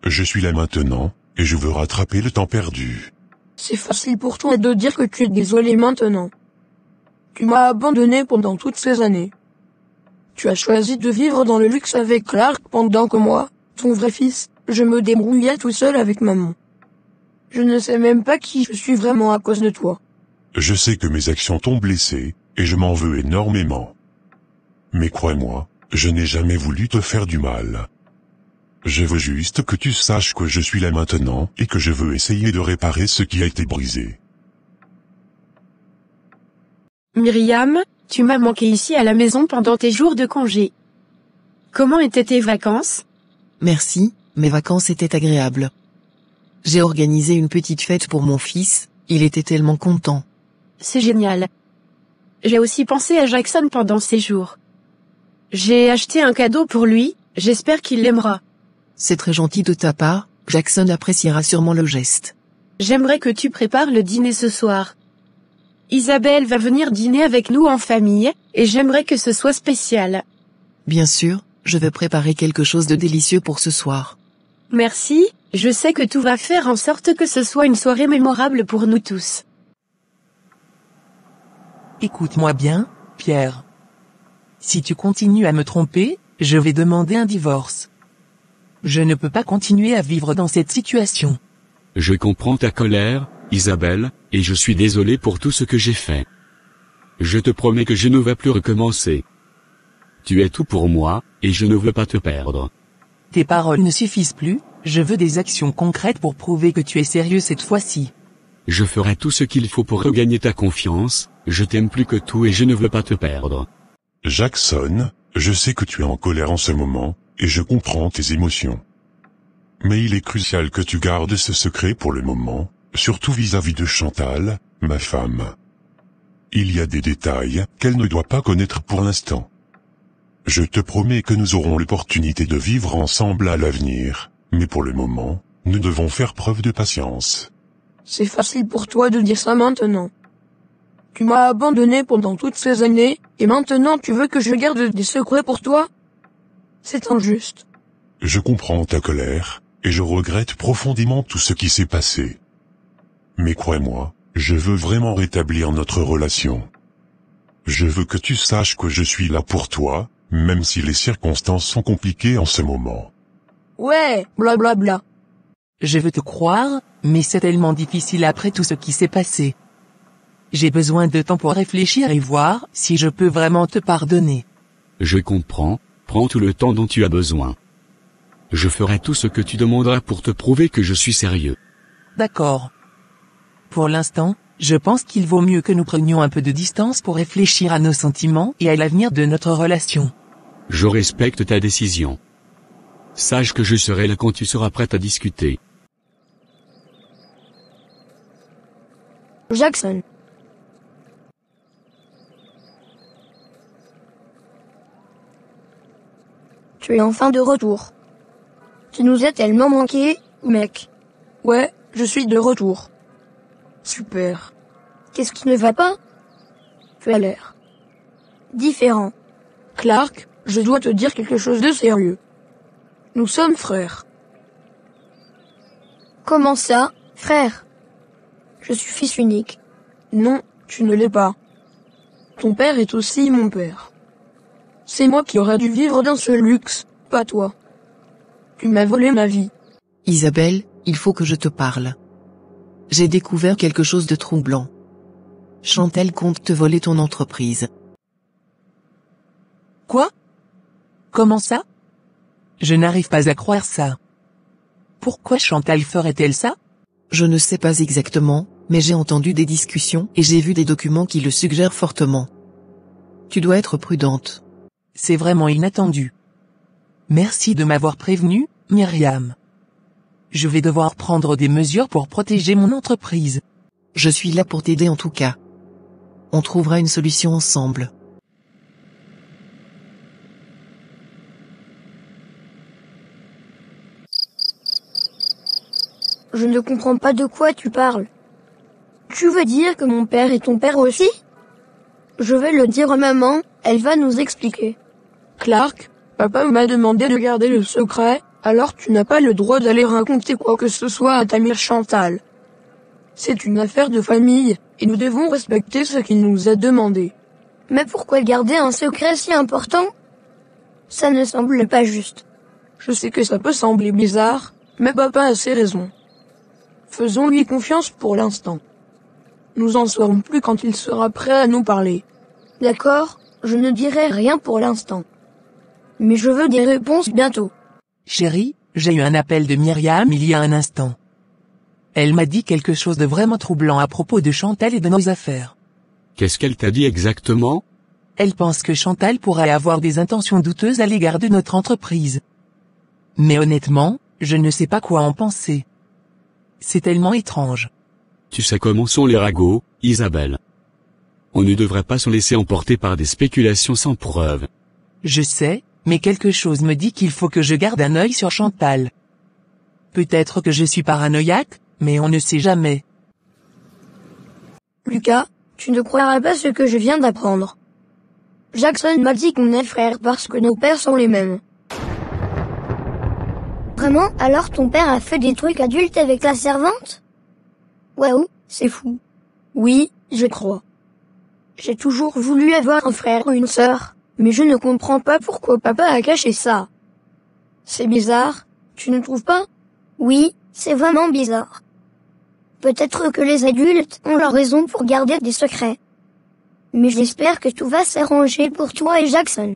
Je suis là maintenant, et je veux rattraper le temps perdu. C'est facile pour toi de dire que tu es désolé maintenant. Tu m'as abandonné pendant toutes ces années. Tu as choisi de vivre dans le luxe avec Clark pendant que moi, ton vrai fils, je me débrouillais tout seul avec maman. Je ne sais même pas qui je suis vraiment à cause de toi. Je sais que mes actions t'ont blessé, et je m'en veux énormément. Mais crois-moi, je n'ai jamais voulu te faire du mal. Je veux juste que tu saches que je suis là maintenant et que je veux essayer de réparer ce qui a été brisé. Myriam, tu m'as manqué ici à la maison pendant tes jours de congé. Comment étaient tes vacances? Merci, mes vacances étaient agréables. J'ai organisé une petite fête pour mon fils, il était tellement content. C'est génial. J'ai aussi pensé à Jackson pendant ces jours. J'ai acheté un cadeau pour lui, j'espère qu'il l'aimera. C'est très gentil de ta part, Jackson appréciera sûrement le geste. J'aimerais que tu prépares le dîner ce soir. Isabelle va venir dîner avec nous en famille, et j'aimerais que ce soit spécial. Bien sûr, je vais préparer quelque chose de délicieux pour ce soir. Merci, je sais que tout va faire en sorte que ce soit une soirée mémorable pour nous tous. Écoute-moi bien, Pierre. Si tu continues à me tromper, je vais demander un divorce. Je ne peux pas continuer à vivre dans cette situation. Je comprends ta colère, Isabelle, et je suis désolé pour tout ce que j'ai fait. Je te promets que je ne vais plus recommencer. Tu es tout pour moi, et je ne veux pas te perdre. Tes paroles ne suffisent plus, je veux des actions concrètes pour prouver que tu es sérieux cette fois-ci. Je ferai tout ce qu'il faut pour regagner ta confiance, je t'aime plus que tout et je ne veux pas te perdre. Jackson, je sais que tu es en colère en ce moment, et je comprends tes émotions. Mais il est crucial que tu gardes ce secret pour le moment, surtout vis-à-vis de Chantal, ma femme. Il y a des détails qu'elle ne doit pas connaître pour l'instant. Je te promets que nous aurons l'opportunité de vivre ensemble à l'avenir, mais pour le moment, nous devons faire preuve de patience. C'est facile pour toi de dire ça maintenant. Tu m'as abandonné pendant toutes ces années, et maintenant tu veux que je garde des secrets pour toi? C'est injuste. Je comprends ta colère, et je regrette profondément tout ce qui s'est passé. Mais crois-moi, je veux vraiment rétablir notre relation. Je veux que tu saches que je suis là pour toi, même si les circonstances sont compliquées en ce moment. Ouais, blablabla. Je veux te croire, mais c'est tellement difficile après tout ce qui s'est passé. J'ai besoin de temps pour réfléchir et voir si je peux vraiment te pardonner. Je comprends, prends tout le temps dont tu as besoin. Je ferai tout ce que tu demanderas pour te prouver que je suis sérieux. D'accord. Pour l'instant, je pense qu'il vaut mieux que nous prenions un peu de distance pour réfléchir à nos sentiments et à l'avenir de notre relation. Je respecte ta décision. Sache que je serai là quand tu seras prête à discuter. Jackson. Tu es enfin de retour. Tu nous as tellement manqué, mec. Ouais, je suis de retour. Super. Qu'est-ce qui ne va pas? Tu as l'air différent. Clark, je dois te dire quelque chose de sérieux. Nous sommes frères. Comment ça, frère? Je suis fils unique. Non, tu ne l'es pas. Ton père est aussi mon père. C'est moi qui aurais dû vivre dans ce luxe, pas toi. Tu m'as volé ma vie. Isabelle, il faut que je te parle. J'ai découvert quelque chose de troublant. Chantal compte te voler ton entreprise. Quoi? Comment ça? Je n'arrive pas à croire ça. Pourquoi Chantal ferait-elle ça? Je ne sais pas exactement, mais j'ai entendu des discussions et j'ai vu des documents qui le suggèrent fortement. Tu dois être prudente. C'est vraiment inattendu. Merci de m'avoir prévenu, Myriam. Je vais devoir prendre des mesures pour protéger mon entreprise. Je suis là pour t'aider en tout cas. On trouvera une solution ensemble. Je ne comprends pas de quoi tu parles. Tu veux dire que mon père est ton père aussi? Je vais le dire à maman, elle va nous expliquer. Clark, papa m'a demandé de garder le secret, alors tu n'as pas le droit d'aller raconter quoi que ce soit à ta mère Chantal. C'est une affaire de famille, et nous devons respecter ce qu'il nous a demandé. Mais pourquoi garder un secret si important? Ça ne semble pas juste. Je sais que ça peut sembler bizarre, mais papa a ses raisons. Faisons-lui confiance pour l'instant. Nous en saurons plus quand il sera prêt à nous parler. D'accord, je ne dirai rien pour l'instant. Mais je veux des réponses bientôt. Chérie, j'ai eu un appel de Myriam il y a un instant. Elle m'a dit quelque chose de vraiment troublant à propos de Chantal et de nos affaires. Qu'est-ce qu'elle t'a dit exactement? Elle pense que Chantal pourrait avoir des intentions douteuses à l'égard de notre entreprise. Mais honnêtement, je ne sais pas quoi en penser. C'est tellement étrange. Tu sais comment sont les ragots, Isabelle. On ne devrait pas se laisser emporter par des spéculations sans preuve. Je sais, mais quelque chose me dit qu'il faut que je garde un œil sur Chantal. Peut-être que je suis paranoïaque, mais on ne sait jamais. Lucas, tu ne croiras pas ce que je viens d'apprendre. Jackson m'a dit qu'on est frères parce que nos pères sont les mêmes. Vraiment? Alors ton père a fait des trucs adultes avec la servante? Waouh, c'est fou. Oui, je crois. J'ai toujours voulu avoir un frère ou une sœur, mais je ne comprends pas pourquoi papa a caché ça. C'est bizarre, tu ne trouves pas? Oui, c'est vraiment bizarre. Peut-être que les adultes ont leur raison pour garder des secrets. Mais j'espère que tout va s'arranger pour toi et Jackson.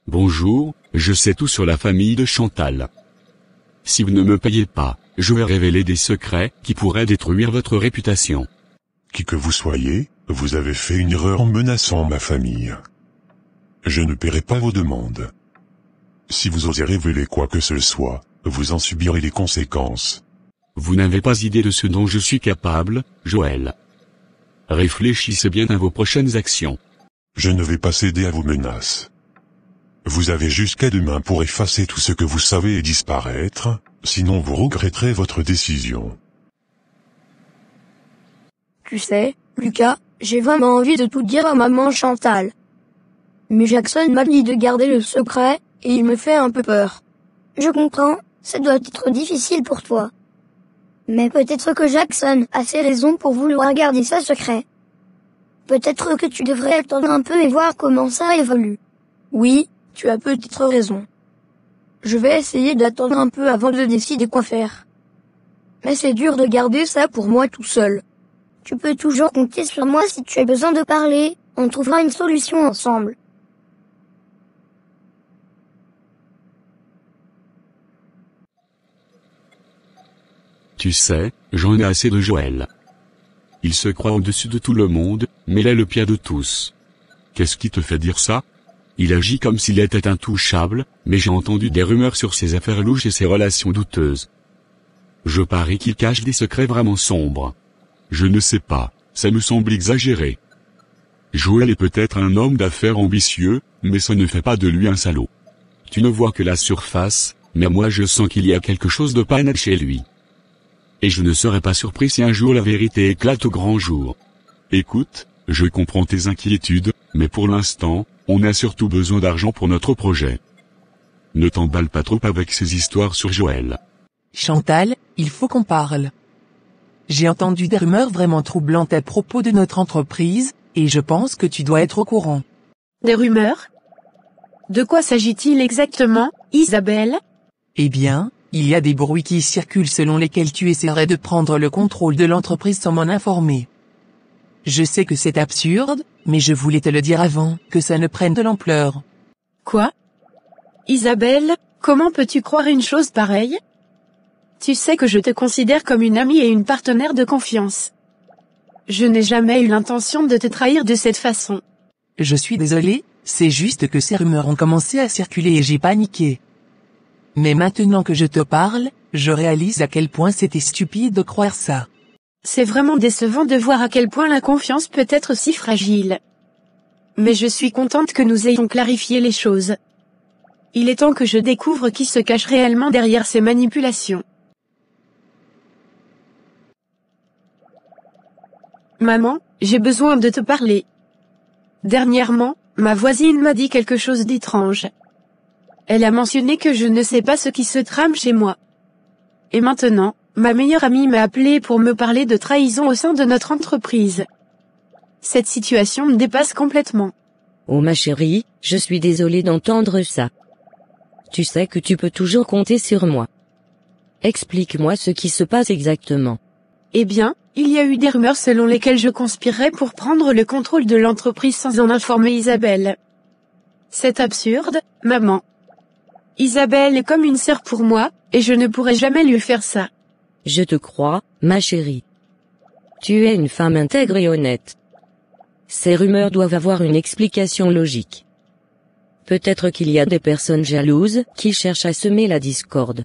Bonjour, je sais tout sur la famille de Chantal. Si vous ne me payez pas, je vais révéler des secrets qui pourraient détruire votre réputation. Qui que vous soyez, vous avez fait une erreur en menaçant ma famille. Je ne paierai pas vos demandes. Si vous osez révéler quoi que ce soit, vous en subirez les conséquences. Vous n'avez pas idée de ce dont je suis capable, Joël. Réfléchissez bien à vos prochaines actions. Je ne vais pas céder à vos menaces. Vous avez jusqu'à demain pour effacer tout ce que vous savez et disparaître, sinon vous regretterez votre décision. Tu sais, Lucas, j'ai vraiment envie de tout dire à maman Chantal. Mais Jackson m'a dit de garder le secret, et il me fait un peu peur. Je comprends, ça doit être difficile pour toi. Mais peut-être que Jackson a ses raisons pour vouloir garder ça secret. Peut-être que tu devrais attendre un peu et voir comment ça évolue. Oui, tu as peut-être raison. Je vais essayer d'attendre un peu avant de décider quoi faire. Mais c'est dur de garder ça pour moi tout seul. Tu peux toujours compter sur moi si tu as besoin de parler, on trouvera une solution ensemble. Tu sais, j'en ai assez de Joël. Il se croit au-dessus de tout le monde, mais il est le pire de tous. Qu'est-ce qui te fait dire ça? Il agit comme s'il était intouchable, mais j'ai entendu des rumeurs sur ses affaires louches et ses relations douteuses. Je parie qu'il cache des secrets vraiment sombres. Je ne sais pas, ça me semble exagéré. Joël est peut-être un homme d'affaires ambitieux, mais ça ne fait pas de lui un salaud. Tu ne vois que la surface, mais moi je sens qu'il y a quelque chose de pas net chez lui. Et je ne serais pas surpris si un jour la vérité éclate au grand jour. Écoute, je comprends tes inquiétudes, mais pour l'instant, on a surtout besoin d'argent pour notre projet. Ne t'emballe pas trop avec ces histoires sur Joël. Chantal, il faut qu'on parle. J'ai entendu des rumeurs vraiment troublantes à propos de notre entreprise, et je pense que tu dois être au courant. Des rumeurs? De quoi s'agit-il exactement, Isabelle? Eh bien, il y a des bruits qui circulent selon lesquels tu essaierais de prendre le contrôle de l'entreprise sans m'en informer. Je sais que c'est absurde, mais je voulais te le dire avant que ça ne prenne de l'ampleur. Quoi? Isabelle, comment peux-tu croire une chose pareille? Tu sais que je te considère comme une amie et une partenaire de confiance. Je n'ai jamais eu l'intention de te trahir de cette façon. Je suis désolé, c'est juste que ces rumeurs ont commencé à circuler et j'ai paniqué. Mais maintenant que je te parle, je réalise à quel point c'était stupide de croire ça. C'est vraiment décevant de voir à quel point la confiance peut être si fragile. Mais je suis contente que nous ayons clarifié les choses. Il est temps que je découvre qui se cache réellement derrière ces manipulations. Maman, j'ai besoin de te parler. Dernièrement, ma voisine m'a dit quelque chose d'étrange. Elle a mentionné que je ne sais pas ce qui se trame chez moi. Et maintenant, ma meilleure amie m'a appelé pour me parler de trahison au sein de notre entreprise. Cette situation me dépasse complètement. Oh ma chérie, je suis désolée d'entendre ça. Tu sais que tu peux toujours compter sur moi. Explique-moi ce qui se passe exactement. Eh bien, il y a eu des rumeurs selon lesquelles je conspirais pour prendre le contrôle de l'entreprise sans en informer Isabelle. C'est absurde, maman. Isabelle est comme une sœur pour moi, et je ne pourrais jamais lui faire ça. Je te crois, ma chérie. Tu es une femme intègre et honnête. Ces rumeurs doivent avoir une explication logique. Peut-être qu'il y a des personnes jalouses qui cherchent à semer la discorde.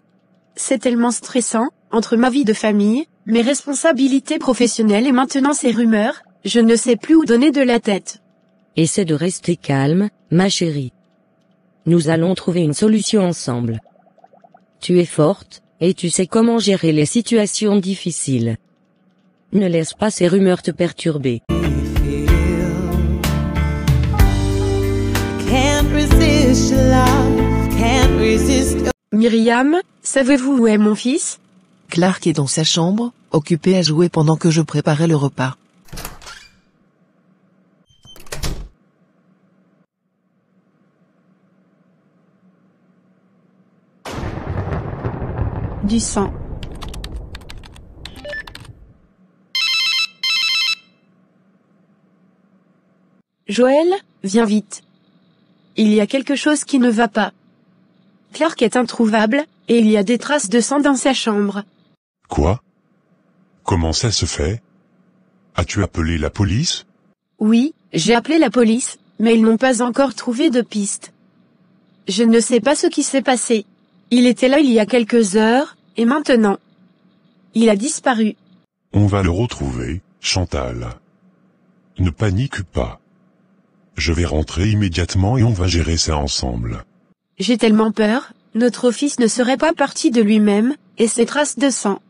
C'est tellement stressant, entre ma vie de famille, mes responsabilités professionnelles et maintenant ces rumeurs, je ne sais plus où donner de la tête. Essaie de rester calme, ma chérie. Nous allons trouver une solution ensemble. Tu es forte, et tu sais comment gérer les situations difficiles. Ne laisse pas ces rumeurs te perturber. Myriam, savez-vous où est mon fils? Clark est dans sa chambre, occupé à jouer pendant que je préparais le repas. Du sang. Joël, viens vite. Il y a quelque chose qui ne va pas. Clark est introuvable, et il y a des traces de sang dans sa chambre. Quoi? Comment ça se fait? As-tu appelé la police? Oui, j'ai appelé la police, mais ils n'ont pas encore trouvé de piste. Je ne sais pas ce qui s'est passé. Il était là il y a quelques heures, et maintenant, il a disparu. On va le retrouver, Chantal. Ne panique pas. Je vais rentrer immédiatement et on va gérer ça ensemble. J'ai tellement peur, notre fils ne serait pas parti de lui-même, et ces traces de sang.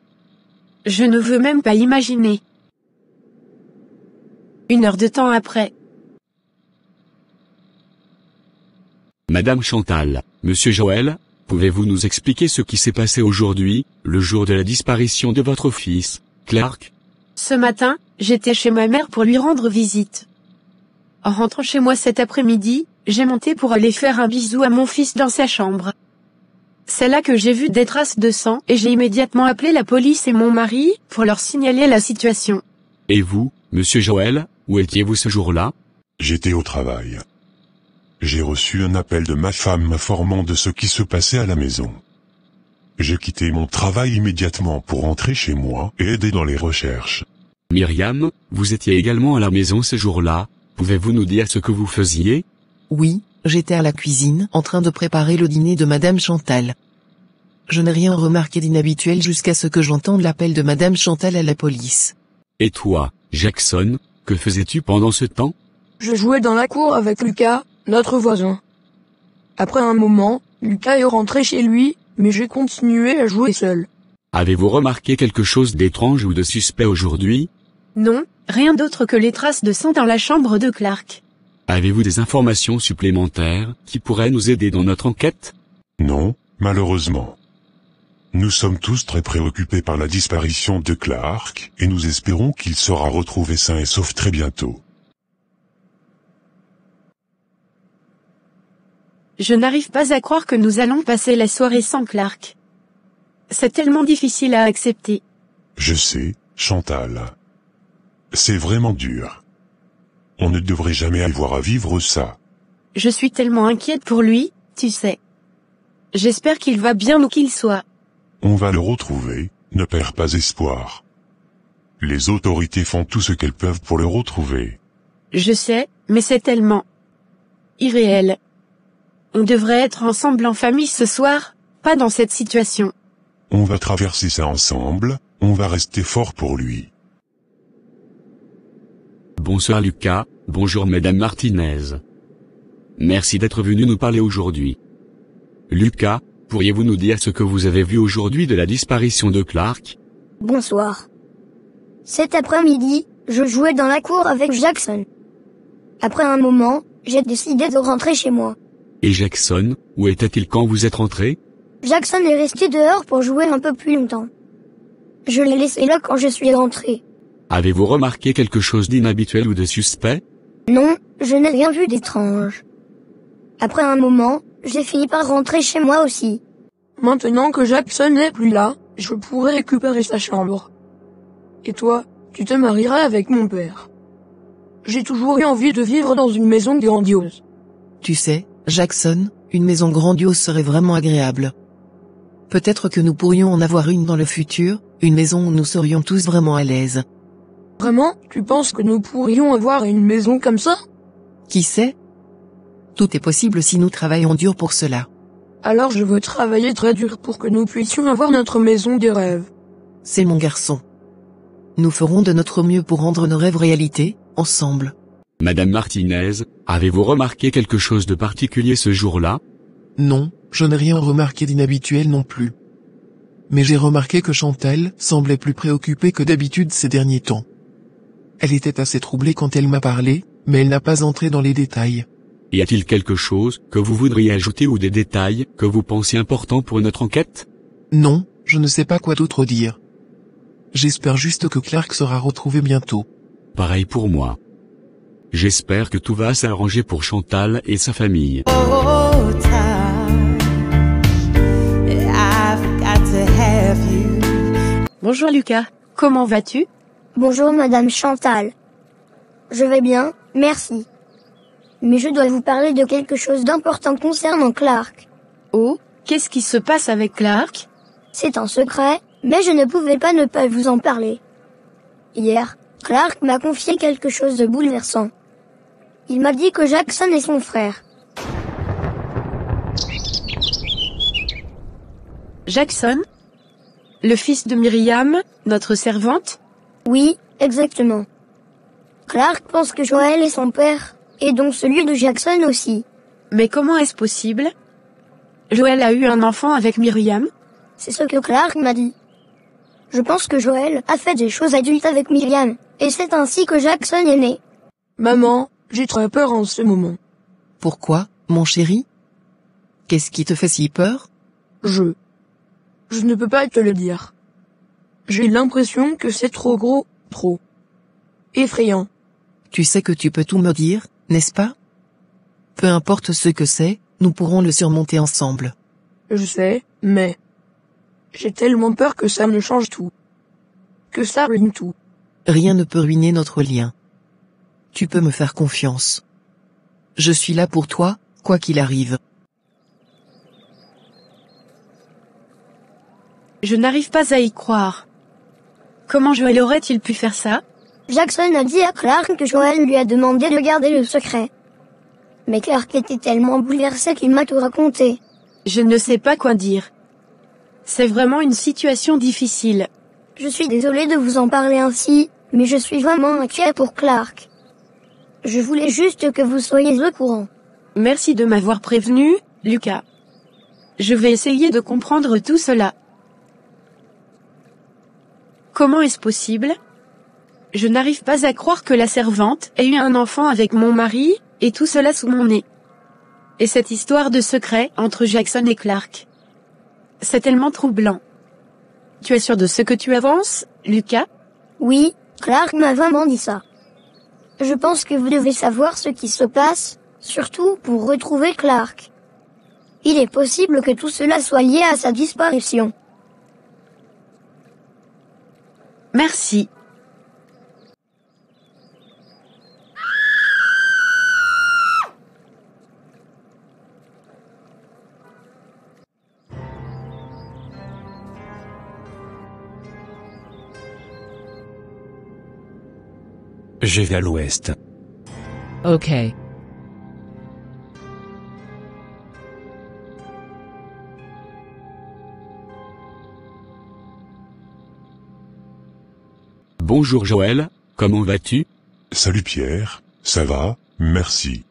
Je ne veux même pas imaginer. 1 heure de temps après. Madame Chantal, Monsieur Joël, pouvez-vous nous expliquer ce qui s'est passé aujourd'hui, le jour de la disparition de votre fils, Clark? Ce matin, j'étais chez ma mère pour lui rendre visite. En rentrant chez moi cet après-midi, j'ai monté pour aller faire un bisou à mon fils dans sa chambre. C'est là que j'ai vu des traces de sang et j'ai immédiatement appelé la police et mon mari pour leur signaler la situation. Et vous, Monsieur Joël, où étiez-vous ce jour-là? J'étais au travail. J'ai reçu un appel de ma femme m'informant de ce qui se passait à la maison. J'ai quitté mon travail immédiatement pour rentrer chez moi et aider dans les recherches. Myriam, vous étiez également à la maison ce jour-là, pouvez-vous nous dire ce que vous faisiez? Oui, j'étais à la cuisine en train de préparer le dîner de Madame Chantal. Je n'ai rien remarqué d'inhabituel jusqu'à ce que j'entende l'appel de Madame Chantal à la police. Et toi, Jackson, que faisais-tu pendant ce temps? Je jouais dans la cour avec Lucas, notre voisin. Après un moment, Lucas est rentré chez lui, mais j'ai continué à jouer seul. Avez-vous remarqué quelque chose d'étrange ou de suspect aujourd'hui? Non, rien d'autre que les traces de sang dans la chambre de Clark. Avez-vous des informations supplémentaires qui pourraient nous aider dans notre enquête? Non, malheureusement. Nous sommes tous très préoccupés par la disparition de Clark, et nous espérons qu'il sera retrouvé sain et sauf très bientôt. Je n'arrive pas à croire que nous allons passer la soirée sans Clark. C'est tellement difficile à accepter. Je sais, Chantal. C'est vraiment dur. On ne devrait jamais avoir à vivre ça. Je suis tellement inquiète pour lui, tu sais. J'espère qu'il va bien où qu'il soit. On va le retrouver, ne perds pas espoir. Les autorités font tout ce qu'elles peuvent pour le retrouver. Je sais, mais c'est tellement irréel. On devrait être ensemble en famille ce soir, pas dans cette situation. On va traverser ça ensemble, on va rester fort pour lui. Bonsoir Lucas, bonjour Madame Martinez. Merci d'être venu nous parler aujourd'hui. Lucas, pourriez-vous nous dire ce que vous avez vu aujourd'hui de la disparition de Clark? Bonsoir. Cet après-midi, je jouais dans la cour avec Jackson. Après un moment, j'ai décidé de rentrer chez moi. Et Jackson, où était-il quand vous êtes rentré? Jackson est resté dehors pour jouer un peu plus longtemps. Je l'ai laissé là quand je suis rentré. Avez-vous remarqué quelque chose d'inhabituel ou de suspect? Non, je n'ai rien vu d'étrange. Après un moment, j'ai fini par rentrer chez moi aussi. Maintenant que Jackson n'est plus là, je pourrai récupérer sa chambre. Et toi, tu te marieras avec mon père. J'ai toujours eu envie de vivre dans une maison grandiose. Tu sais, Jackson, une maison grandiose serait vraiment agréable. Peut-être que nous pourrions en avoir une dans le futur, une maison où nous serions tous vraiment à l'aise. Vraiment, tu penses que nous pourrions avoir une maison comme ça? Qui sait? Tout est possible si nous travaillons dur pour cela. Alors je veux travailler très dur pour que nous puissions avoir notre maison des rêves. C'est mon garçon. Nous ferons de notre mieux pour rendre nos rêves réalité, ensemble. Madame Martinez, avez-vous remarqué quelque chose de particulier ce jour-là? Non, je n'ai rien remarqué d'inhabituel non plus. Mais j'ai remarqué que Chantal semblait plus préoccupée que d'habitude ces derniers temps. Elle était assez troublée quand elle m'a parlé, mais elle n'a pas entré dans les détails. Y a-t-il quelque chose que vous voudriez ajouter ou des détails que vous pensiez importants pour notre enquête? Non, je ne sais pas quoi d'autre dire. J'espère juste que Clark sera retrouvé bientôt. Pareil pour moi. J'espère que tout va s'arranger pour Chantal et sa famille. Oh, time, I've got to have love you. Bonjour Lucas, comment vas-tu? Bonjour Madame Chantal. Je vais bien, merci. Mais je dois vous parler de quelque chose d'important concernant Clark. Oh, qu'est-ce qui se passe avec Clark? C'est un secret, mais je ne pouvais pas ne pas vous en parler. Hier, Clark m'a confié quelque chose de bouleversant. Il m'a dit que Jackson est son frère. Jackson? Le fils de Myriam, notre servante? Oui, exactement. Clark pense que Joël est son père, et donc celui de Jackson aussi. Mais comment est-ce possible? Joël a eu un enfant avec Myriam? C'est ce que Clark m'a dit. Je pense que Joël a fait des choses adultes avec Myriam, et c'est ainsi que Jackson est né. Maman, j'ai très peur en ce moment. Pourquoi, mon chéri? Qu'est-ce qui te fait si peur? Je ne peux pas te le dire. J'ai l'impression que c'est trop gros, trop effrayant. Tu sais que tu peux tout me dire, n'est-ce pas? Peu importe ce que c'est, nous pourrons le surmonter ensemble. Je sais, mais j'ai tellement peur que ça me change tout. Que ça ruine tout. Rien ne peut ruiner notre lien. Tu peux me faire confiance. Je suis là pour toi, quoi qu'il arrive. Je n'arrive pas à y croire. Comment Joël aurait-il pu faire ça? Jackson a dit à Clark que Joël lui a demandé de garder le secret. Mais Clark était tellement bouleversé qu'il m'a tout raconté. Je ne sais pas quoi dire. C'est vraiment une situation difficile. Je suis désolée de vous en parler ainsi, mais je suis vraiment inquiet pour Clark. Je voulais juste que vous soyez au courant. Merci de m'avoir prévenu, Lucas. Je vais essayer de comprendre tout cela. Comment est-ce possible? Je n'arrive pas à croire que la servante ait eu un enfant avec mon mari, et tout cela sous mon nez. Et cette histoire de secret entre Jackson et Clark. C'est tellement troublant. Tu es sûr de ce que tu avances, Lucas? Oui, Clark m'a vraiment dit ça. Je pense que vous devez savoir ce qui se passe, surtout pour retrouver Clark. Il est possible que tout cela soit lié à sa disparition. Merci. Je vais à l'ouest. Ok. Bonjour Joël, comment vas-tu? Salut Pierre, ça va, merci.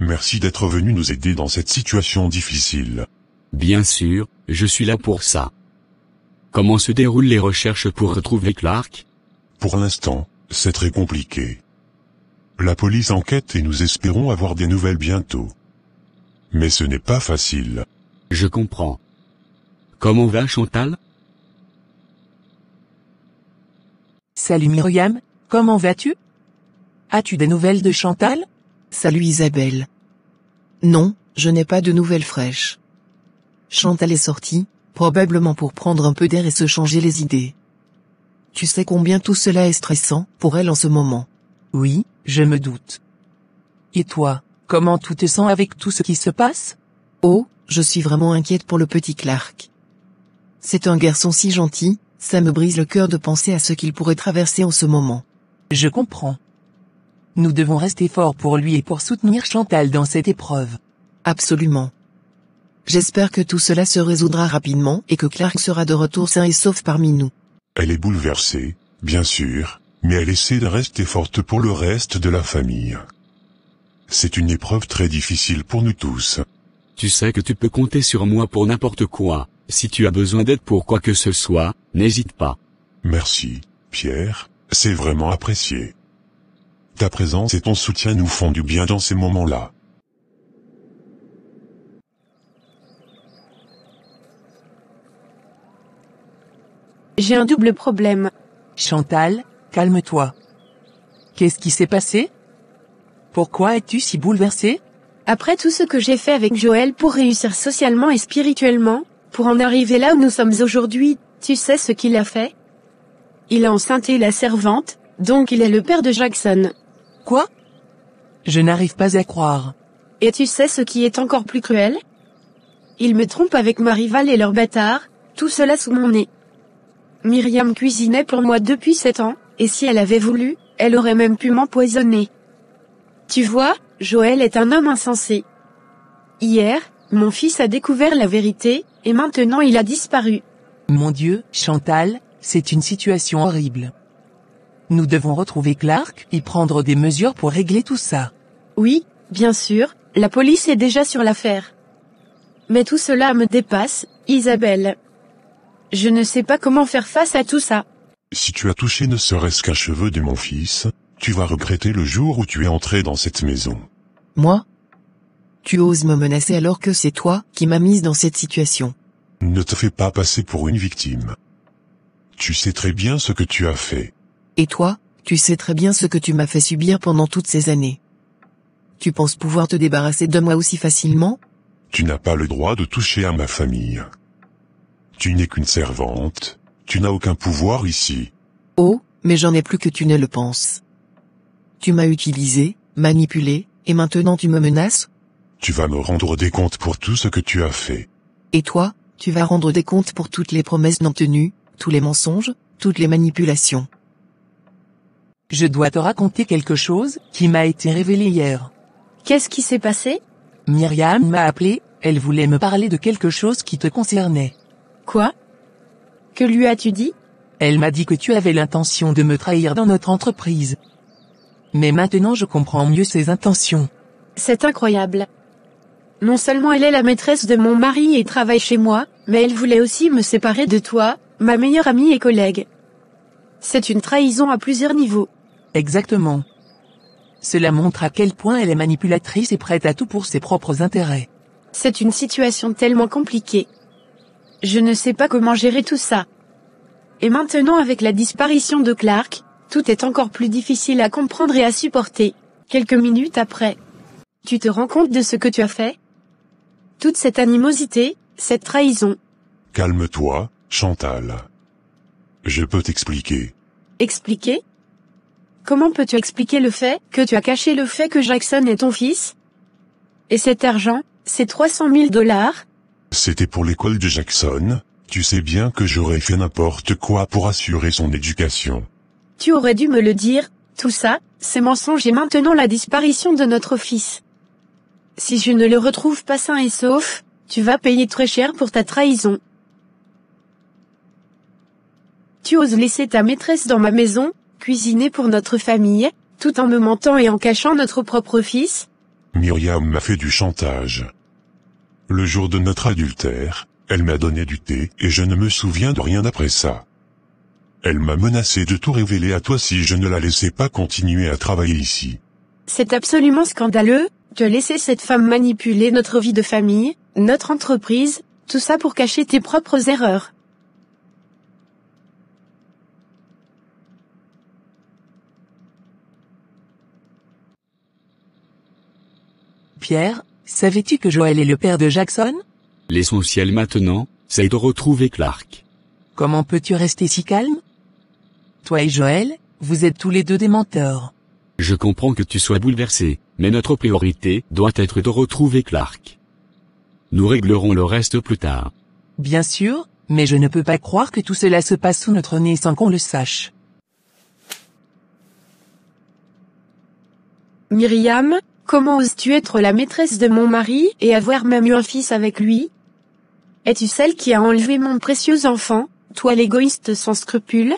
Merci d'être venu nous aider dans cette situation difficile. Bien sûr, je suis là pour ça. Comment se déroulent les recherches pour retrouver Clark? Pour l'instant, c'est très compliqué. La police enquête et nous espérons avoir des nouvelles bientôt. Mais ce n'est pas facile. Je comprends. Comment va Chantal? Salut Myriam, comment vas-tu? As-tu des nouvelles de Chantal? Salut Isabelle. Non, je n'ai pas de nouvelles fraîches. Chantal est sortie, probablement pour prendre un peu d'air et se changer les idées. Tu sais combien tout cela est stressant pour elle en ce moment. Oui, je me doute. Et toi, comment tu te sens avec tout ce qui se passe? Oh, je suis vraiment inquiète pour le petit Clark. C'est un garçon si gentil, ça me brise le cœur de penser à ce qu'il pourrait traverser en ce moment. Je comprends. Nous devons rester forts pour lui et pour soutenir Chantal dans cette épreuve. Absolument. J'espère que tout cela se résoudra rapidement et que Clark sera de retour sain et sauf parmi nous. Elle est bouleversée, bien sûr, mais elle essaie de rester forte pour le reste de la famille. C'est une épreuve très difficile pour nous tous. Tu sais que tu peux compter sur moi pour n'importe quoi. Si tu as besoin d'aide pour quoi que ce soit, n'hésite pas. Merci, Pierre, c'est vraiment apprécié. Ta présence et ton soutien nous font du bien dans ces moments-là. J'ai un double problème. Chantal, calme-toi. Qu'est-ce qui s'est passé? Pourquoi es-tu si bouleversée? Après tout ce que j'ai fait avec Joël pour réussir socialement et spirituellement, Pour en arriver là où nous sommes aujourd'hui, tu sais ce qu'il a fait? Il a enceinté la servante, donc il est le père de Jackson. Quoi? Je n'arrive pas à croire. Et tu sais ce qui est encore plus cruel? Il me trompe avec ma rivale et leur bâtard, tout cela sous mon nez. Myriam cuisinait pour moi depuis 7 ans, et si elle avait voulu, elle aurait même pu m'empoisonner. Tu vois, Joël est un homme insensé. Hier, mon fils a découvert la vérité, et maintenant il a disparu. Mon Dieu, Chantal, c'est une situation horrible. Nous devons retrouver Clark et prendre des mesures pour régler tout ça. Oui, bien sûr, la police est déjà sur l'affaire. Mais tout cela me dépasse, Isabelle. Je ne sais pas comment faire face à tout ça. Si tu as touché ne serait-ce qu'un cheveu de mon fils, tu vas regretter le jour où tu es entré dans cette maison. Moi? Tu oses me menacer alors que c'est toi qui m'as mise dans cette situation. Ne te fais pas passer pour une victime. Tu sais très bien ce que tu as fait. Et toi, tu sais très bien ce que tu m'as fait subir pendant toutes ces années. Tu penses pouvoir te débarrasser de moi aussi facilement? Tu n'as pas le droit de toucher à ma famille. Tu n'es qu'une servante, tu n'as aucun pouvoir ici. Oh, mais j'en ai plus que tu ne le penses. Tu m'as utilisé, manipulé, et maintenant tu me menaces? Tu vas me rendre des comptes pour tout ce que tu as fait. Et toi, tu vas rendre des comptes pour toutes les promesses non tenues, tous les mensonges, toutes les manipulations. Je dois te raconter quelque chose qui m'a été révélé hier. Qu'est-ce qui s'est passé? Myriam m'a appelé, elle voulait me parler de quelque chose qui te concernait. Quoi? Que lui as-tu dit? Elle m'a dit que tu avais l'intention de me trahir dans notre entreprise. Mais maintenant je comprends mieux ses intentions. C'est incroyable. Non seulement elle est la maîtresse de mon mari et travaille chez moi, mais elle voulait aussi me séparer de toi, ma meilleure amie et collègue. C'est une trahison à plusieurs niveaux. Exactement. Cela montre à quel point elle est manipulatrice et prête à tout pour ses propres intérêts. C'est une situation tellement compliquée. Je ne sais pas comment gérer tout ça. Et maintenant avec la disparition de Clark, tout est encore plus difficile à comprendre et à supporter. Quelques minutes après. Tu te rends compte de ce que tu as fait? Toute cette animosité, cette trahison. Calme-toi, Chantal. Je peux t'expliquer. Expliquer? Comment peux-tu expliquer le fait que tu as caché le fait que Jackson est ton fils? Et cet argent, ces 300 000 $? C'était pour l'école de Jackson, tu sais bien que j'aurais fait n'importe quoi pour assurer son éducation. Tu aurais dû me le dire, tout ça, c'est mensonge et maintenant la disparition de notre fils. Si je ne le retrouve pas sain et sauf, tu vas payer très cher pour ta trahison. Tu oses laisser ta maîtresse dans ma maison, cuisiner pour notre famille, tout en me mentant et en cachant notre propre fils? Myriam m'a fait du chantage. Le jour de notre adultère, elle m'a donné du thé et je ne me souviens de rien après ça. Elle m'a menacé de tout révéler à toi si je ne la laissais pas continuer à travailler ici. C'est absolument scandaleux, de laisser cette femme manipuler notre vie de famille, notre entreprise, tout ça pour cacher tes propres erreurs. Pierre, savais-tu que Joël est le père de Jackson? L'essentiel maintenant, c'est de retrouver Clark. Comment peux-tu rester si calme? Toi et Joël, vous êtes tous les deux des menteurs. Je comprends que tu sois bouleversé, mais notre priorité doit être de retrouver Clark. Nous réglerons le reste plus tard. Bien sûr, mais je ne peux pas croire que tout cela se passe sous notre nez sans qu'on le sache. Myriam, comment oses-tu être la maîtresse de mon mari et avoir même eu un fils avec lui? Es-tu celle qui a enlevé mon précieux enfant, toi l'égoïste sans scrupules?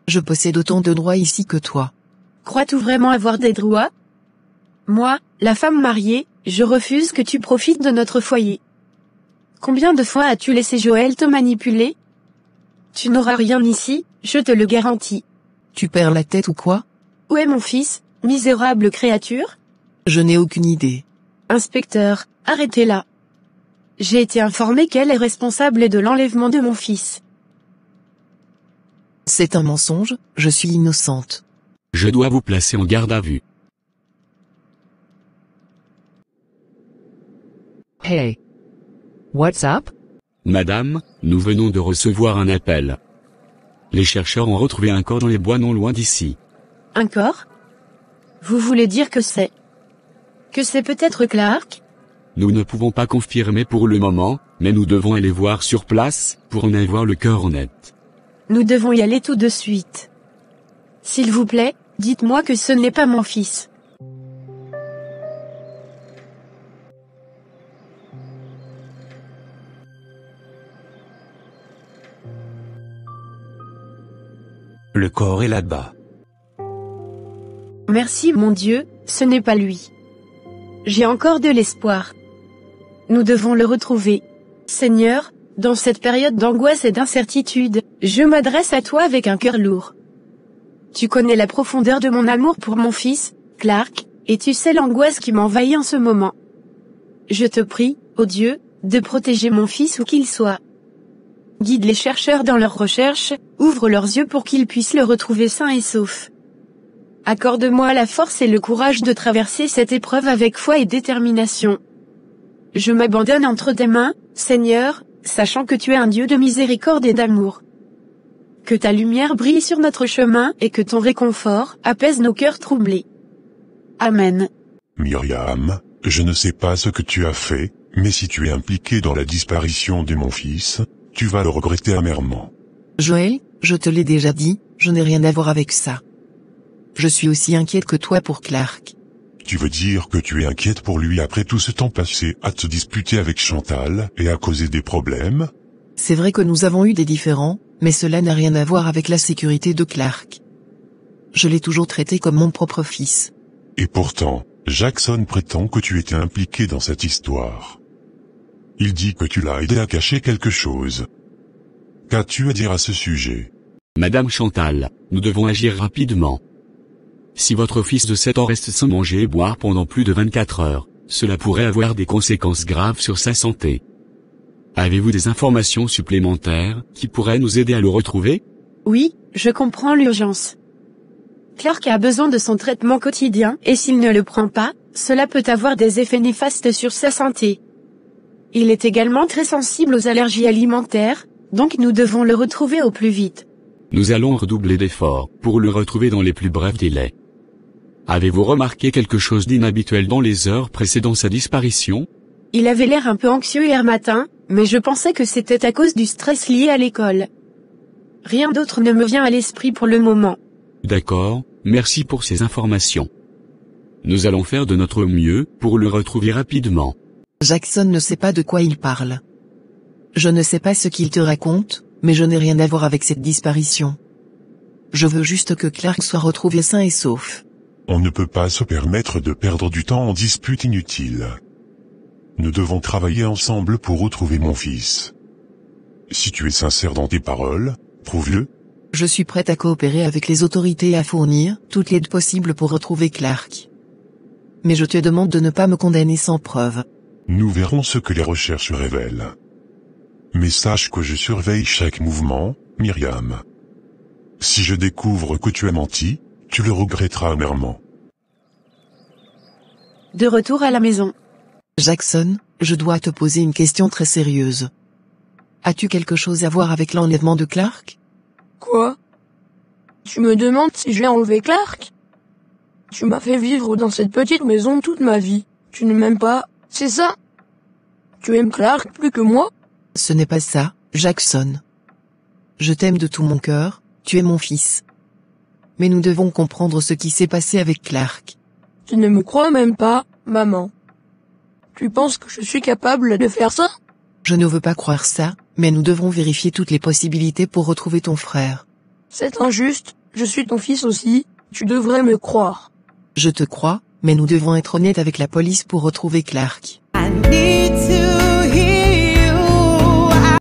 Je possède autant de droits ici que toi. Crois-tu vraiment avoir des droits? Moi, la femme mariée, je refuse que tu profites de notre foyer. Combien de fois as-tu laissé Joël te manipuler? Tu n'auras rien ici, je te le garantis. Tu perds la tête ou quoi? Où est mon fils, misérable créature? Je n'ai aucune idée. Inspecteur, arrêtez-la. J'ai été informé qu'elle est responsable de l'enlèvement de mon fils. C'est un mensonge, je suis innocente. Je dois vous placer en garde à vue. Hey. What's up? Madame, nous venons de recevoir un appel. Les chercheurs ont retrouvé un corps dans les bois non loin d'ici. Un corps? Vous voulez dire que c'est peut-être Clark? Nous ne pouvons pas confirmer pour le moment, mais nous devons aller voir sur place, pour en avoir le cœur net. Nous devons y aller tout de suite. S'il vous plaît, dites-moi que ce n'est pas mon fils. Le corps est là-bas. Merci mon Dieu, ce n'est pas lui. J'ai encore de l'espoir. Nous devons le retrouver. Seigneur, dans cette période d'angoisse et d'incertitude, je m'adresse à toi avec un cœur lourd. Tu connais la profondeur de mon amour pour mon fils, Clark, et tu sais l'angoisse qui m'envahit en ce moment. Je te prie, ô Dieu, de protéger mon fils où qu'il soit. Guide les chercheurs dans leurs recherches, ouvre leurs yeux pour qu'ils puissent le retrouver sain et sauf. Accorde-moi la force et le courage de traverser cette épreuve avec foi et détermination. Je m'abandonne entre tes mains, Seigneur, sachant que tu es un Dieu de miséricorde et d'amour. Que ta lumière brille sur notre chemin et que ton réconfort apaise nos cœurs troublés. Amen. Myriam, je ne sais pas ce que tu as fait, mais si tu es impliqué dans la disparition de mon fils, tu vas le regretter amèrement. Joël, je te l'ai déjà dit, je n'ai rien à voir avec ça. Je suis aussi inquiète que toi pour Clark. Tu veux dire que tu es inquiète pour lui après tout ce temps passé à te disputer avec Chantal et à causer des problèmes? C'est vrai que nous avons eu des différends, mais cela n'a rien à voir avec la sécurité de Clark. Je l'ai toujours traité comme mon propre fils. Et pourtant, Jackson prétend que tu étais impliqué dans cette histoire. Il dit que tu l'as aidé à cacher quelque chose. Qu'as-tu à dire à ce sujet? Madame Chantal, nous devons agir rapidement. Si votre fils de 7 ans reste sans manger et boire pendant plus de 24 heures, cela pourrait avoir des conséquences graves sur sa santé. Avez-vous des informations supplémentaires qui pourraient nous aider à le retrouver? Oui, je comprends l'urgence. Clark a besoin de son traitement quotidien et s'il ne le prend pas, cela peut avoir des effets néfastes sur sa santé. Il est également très sensible aux allergies alimentaires, donc nous devons le retrouver au plus vite. Nous allons redoubler d'efforts pour le retrouver dans les plus brefs délais. Avez-vous remarqué quelque chose d'inhabituel dans les heures précédant sa disparition? Il avait l'air un peu anxieux hier matin, mais je pensais que c'était à cause du stress lié à l'école. Rien d'autre ne me vient à l'esprit pour le moment. D'accord, merci pour ces informations. Nous allons faire de notre mieux pour le retrouver rapidement. Jackson ne sait pas de quoi il parle. Je ne sais pas ce qu'il te raconte, mais je n'ai rien à voir avec cette disparition. Je veux juste que Clark soit retrouvé sain et sauf. On ne peut pas se permettre de perdre du temps en disputes inutiles. Nous devons travailler ensemble pour retrouver mon fils. Si tu es sincère dans tes paroles, prouve-le. Je suis prête à coopérer avec les autorités et à fournir toute l'aide possible pour retrouver Clark. Mais je te demande de ne pas me condamner sans preuve. Nous verrons ce que les recherches révèlent. Mais sache que je surveille chaque mouvement, Myriam. Si je découvre que tu as menti, tu le regretteras amèrement. De retour à la maison. Jackson, je dois te poser une question très sérieuse. As-tu quelque chose à voir avec l'enlèvement de Clark? Quoi? Tu me demandes si j'ai enlevé Clark? Tu m'as fait vivre dans cette petite maison toute ma vie. Tu ne m'aimes pas, c'est ça? Tu aimes Clark plus que moi? Ce n'est pas ça, Jackson. Je t'aime de tout mon cœur, tu es mon fils. Mais nous devons comprendre ce qui s'est passé avec Clark. Tu ne me crois même pas, maman. Tu penses que je suis capable de faire ça? Je ne veux pas croire ça, mais nous devrons vérifier toutes les possibilités pour retrouver ton frère. C'est injuste, je suis ton fils aussi, tu devrais me croire. Je te crois, mais nous devons être honnêtes avec la police pour retrouver Clark.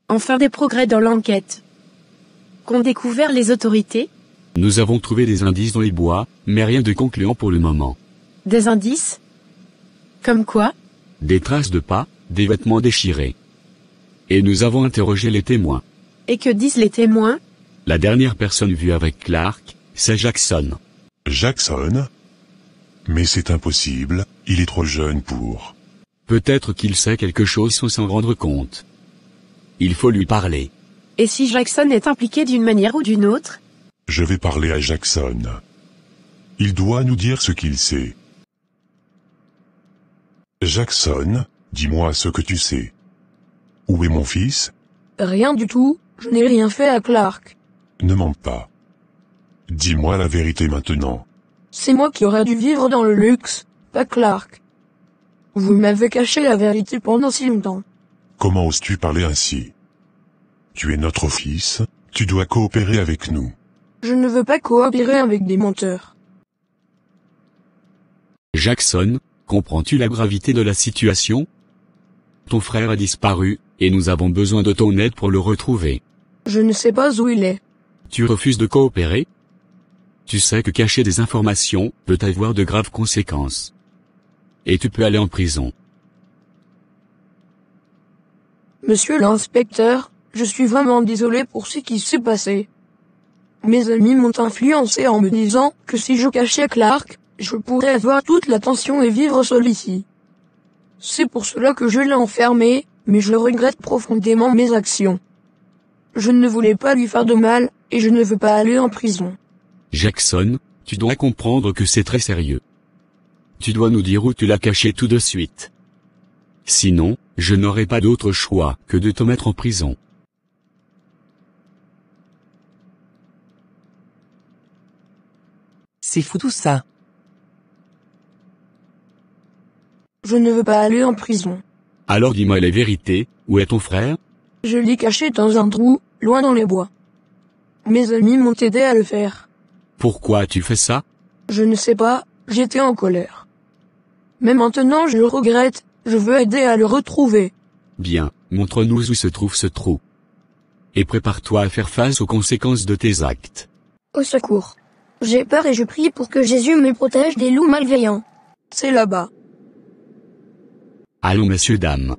Enfin des progrès dans l'enquête. Qu'ont découvert les autorités? Nous avons trouvé des indices dans les bois, mais rien de concluant pour le moment. Des indices? Comme quoi? Des traces de pas, des vêtements déchirés. Et nous avons interrogé les témoins. Et que disent les témoins? La dernière personne vue avec Clark, c'est Jackson. Jackson? Mais c'est impossible, il est trop jeune pour... Peut-être qu'il sait quelque chose sans s'en rendre compte. Il faut lui parler. Et si Jackson est impliqué d'une manière ou d'une autre? Je vais parler à Jackson. Il doit nous dire ce qu'il sait. Jackson, dis-moi ce que tu sais. Où est mon fils? Rien du tout, je n'ai rien fait à Clark. Ne mens pas. Dis-moi la vérité maintenant. C'est moi qui aurais dû vivre dans le luxe, pas Clark. Vous m'avez caché la vérité pendant si longtemps. Comment oses-tu parler ainsi? Tu es notre fils, tu dois coopérer avec nous. Je ne veux pas coopérer avec des menteurs. Jackson, comprends-tu la gravité de la situation? Ton frère a disparu, et nous avons besoin de ton aide pour le retrouver. Je ne sais pas où il est. Tu refuses de coopérer? Tu sais que cacher des informations peut avoir de graves conséquences. Et tu peux aller en prison. Monsieur l'inspecteur, je suis vraiment désolé pour ce qui s'est passé. Mes amis m'ont influencé en me disant que si je cachais Clark, je pourrais avoir toute l'attention et vivre seul ici. C'est pour cela que je l'ai enfermé, mais je regrette profondément mes actions. Je ne voulais pas lui faire de mal, et je ne veux pas aller en prison. Jackson, tu dois comprendre que c'est très sérieux. Tu dois nous dire où tu l'as caché tout de suite. Sinon, je n'aurai pas d'autre choix que de te mettre en prison. C'est fou tout ça. Je ne veux pas aller en prison. Alors dis-moi la vérité, où est ton frère? Je l'ai caché dans un trou, loin dans les bois. Mes amis m'ont aidé à le faire. Pourquoi as-tu fait ça? Je ne sais pas, j'étais en colère. Mais maintenant je le regrette, je veux aider à le retrouver. Bien, montre-nous où se trouve ce trou. Et prépare-toi à faire face aux conséquences de tes actes. Au secours. J'ai peur et je prie pour que Jésus me protège des loups malveillants. C'est là-bas. Allons messieurs dames.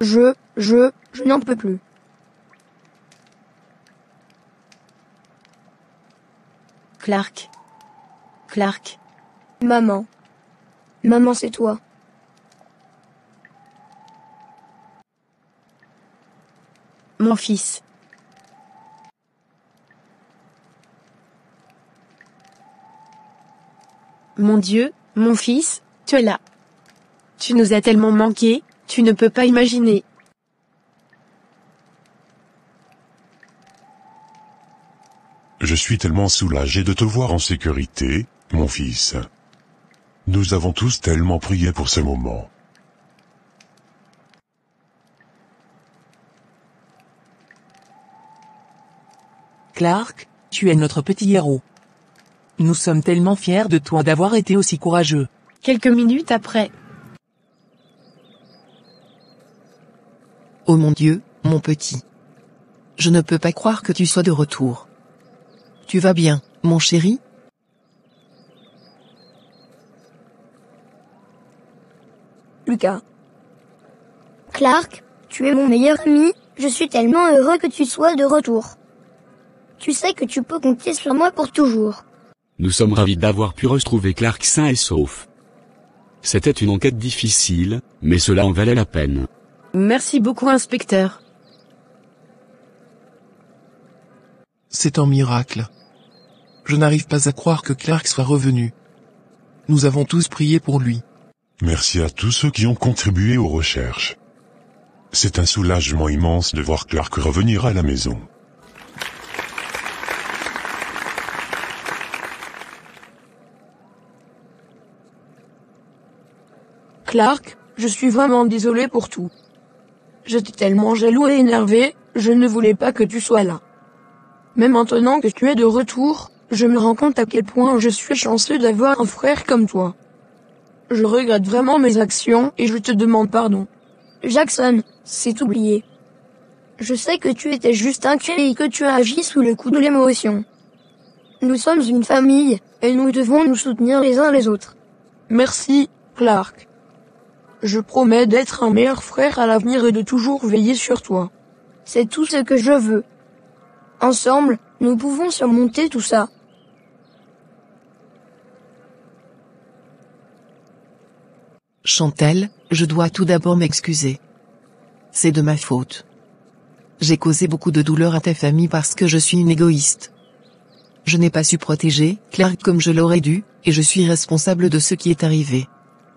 Je n'en peux plus. Clark. Maman. Maman, c'est toi. Mon fils. Mon Dieu, mon fils, tu es là. Tu nous as tellement manqué, tu ne peux pas imaginer. Je suis tellement soulagé de te voir en sécurité, mon fils. Nous avons tous tellement prié pour ce moment. Clark, tu es notre petit héros. Nous sommes tellement fiers de toi d'avoir été aussi courageux. Quelques minutes après. Oh mon Dieu, mon petit. Je ne peux pas croire que tu sois de retour. Tu vas bien, mon chéri? Lucas. Clark, tu es mon meilleur ami, je suis tellement heureux que tu sois de retour. Tu sais que tu peux compter sur moi pour toujours. Nous sommes ravis d'avoir pu retrouver Clark sain et sauf. C'était une enquête difficile, mais cela en valait la peine. Merci beaucoup, inspecteur. C'est un miracle. Je n'arrive pas à croire que Clark soit revenu. Nous avons tous prié pour lui. Merci à tous ceux qui ont contribué aux recherches. C'est un soulagement immense de voir Clark revenir à la maison. Clark, je suis vraiment désolé pour tout. J'étais tellement jaloux et énervé, je ne voulais pas que tu sois là. Mais maintenant que tu es de retour, je me rends compte à quel point je suis chanceux d'avoir un frère comme toi. Je regrette vraiment mes actions et je te demande pardon. Jackson, c'est oublié. Je sais que tu étais juste inquiet et que tu as agi sous le coup de l'émotion. Nous sommes une famille, et nous devons nous soutenir les uns les autres. Merci, Clark. Je promets d'être un meilleur frère à l'avenir et de toujours veiller sur toi. C'est tout ce que je veux. Ensemble, nous pouvons surmonter tout ça. Chantal, je dois tout d'abord m'excuser. C'est de ma faute. J'ai causé beaucoup de douleur à ta famille parce que je suis une égoïste. Je n'ai pas su protéger Clark comme je l'aurais dû, et je suis responsable de ce qui est arrivé.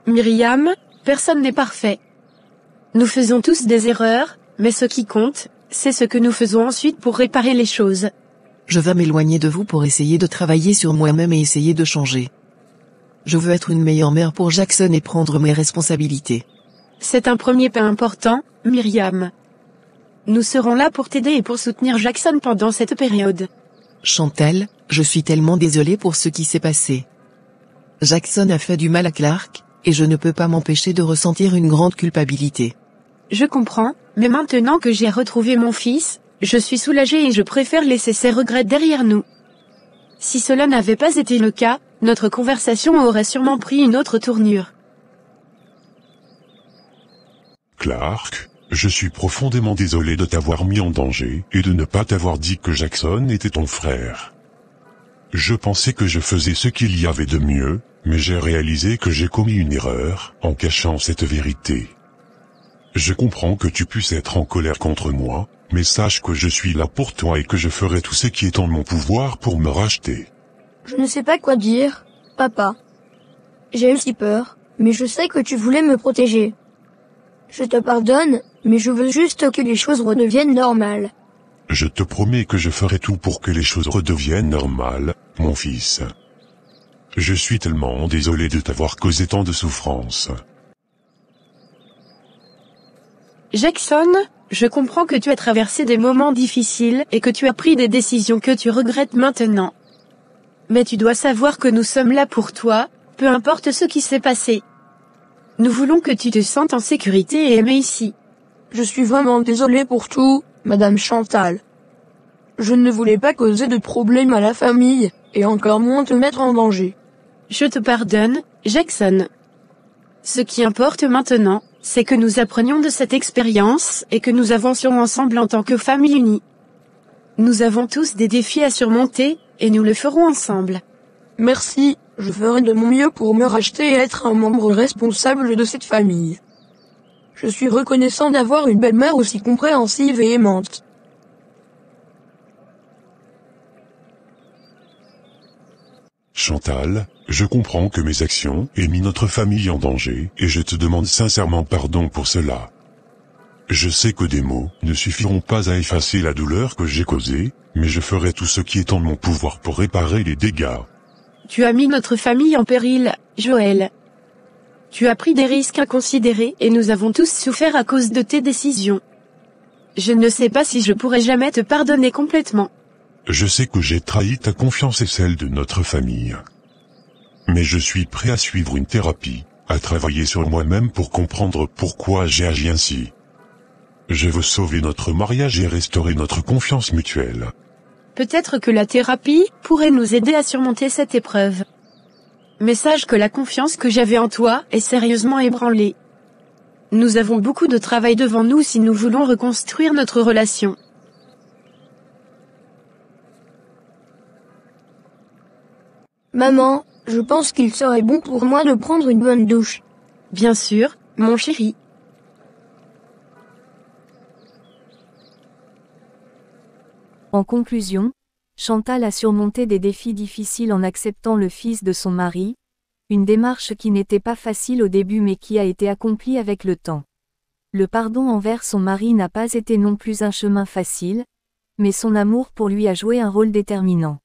Myriam, personne n'est parfait. Nous faisons tous des erreurs, mais ce qui compte, c'est ce que nous faisons ensuite pour réparer les choses. Je vais m'éloigner de vous pour essayer de travailler sur moi-même et essayer de changer. Je veux être une meilleure mère pour Jackson et prendre mes responsabilités. C'est un premier pas important, Myriam. Nous serons là pour t'aider et pour soutenir Jackson pendant cette période. Chantal, je suis tellement désolée pour ce qui s'est passé. Jackson a fait du mal à Clark, et je ne peux pas m'empêcher de ressentir une grande culpabilité. Je comprends, mais maintenant que j'ai retrouvé mon fils, je suis soulagée et je préfère laisser ces regrets derrière nous. Si cela n'avait pas été le cas, notre conversation aurait sûrement pris une autre tournure. Clark, je suis profondément désolé de t'avoir mis en danger et de ne pas t'avoir dit que Jackson était ton frère. Je pensais que je faisais ce qu'il y avait de mieux, mais j'ai réalisé que j'ai commis une erreur en cachant cette vérité. Je comprends que tu puisses être en colère contre moi, mais sache que je suis là pour toi et que je ferai tout ce qui est en mon pouvoir pour me racheter. Je ne sais pas quoi dire, papa. J'ai eu si peur, mais je sais que tu voulais me protéger. Je te pardonne, mais je veux juste que les choses redeviennent normales. Je te promets que je ferai tout pour que les choses redeviennent normales, mon fils. Je suis tellement désolé de t'avoir causé tant de souffrance. Jackson, je comprends que tu as traversé des moments difficiles et que tu as pris des décisions que tu regrettes maintenant. Mais tu dois savoir que nous sommes là pour toi, peu importe ce qui s'est passé. Nous voulons que tu te sentes en sécurité et aimé ici. Je suis vraiment désolé pour tout, Madame Chantal. Je ne voulais pas causer de problèmes à la famille, et encore moins te mettre en danger. Je te pardonne, Jackson. Ce qui importe maintenant, c'est que nous apprenions de cette expérience et que nous avancions ensemble en tant que famille unie. Nous avons tous des défis à surmonter, et nous le ferons ensemble. Merci, je ferai de mon mieux pour me racheter et être un membre responsable de cette famille. Je suis reconnaissant d'avoir une belle-mère aussi compréhensive et aimante. Chantal, je comprends que mes actions aient mis notre famille en danger, et je te demande sincèrement pardon pour cela. Je sais que des mots ne suffiront pas à effacer la douleur que j'ai causée, mais je ferai tout ce qui est en mon pouvoir pour réparer les dégâts. Tu as mis notre famille en péril, Joël. Tu as pris des risques inconsidérés et nous avons tous souffert à cause de tes décisions. Je ne sais pas si je pourrai jamais te pardonner complètement. Je sais que j'ai trahi ta confiance et celle de notre famille. Mais je suis prêt à suivre une thérapie, à travailler sur moi-même pour comprendre pourquoi j'ai agi ainsi. Je veux sauver notre mariage et restaurer notre confiance mutuelle. Peut-être que la thérapie pourrait nous aider à surmonter cette épreuve. Mais sache que la confiance que j'avais en toi est sérieusement ébranlée. Nous avons beaucoup de travail devant nous si nous voulons reconstruire notre relation. Maman, je pense qu'il serait bon pour moi de prendre une bonne douche. Bien sûr, mon chéri. En conclusion, Chantal a surmonté des défis difficiles en acceptant le fils de son mari, une démarche qui n'était pas facile au début mais qui a été accomplie avec le temps. Le pardon envers son mari n'a pas été non plus un chemin facile, mais son amour pour lui a joué un rôle déterminant.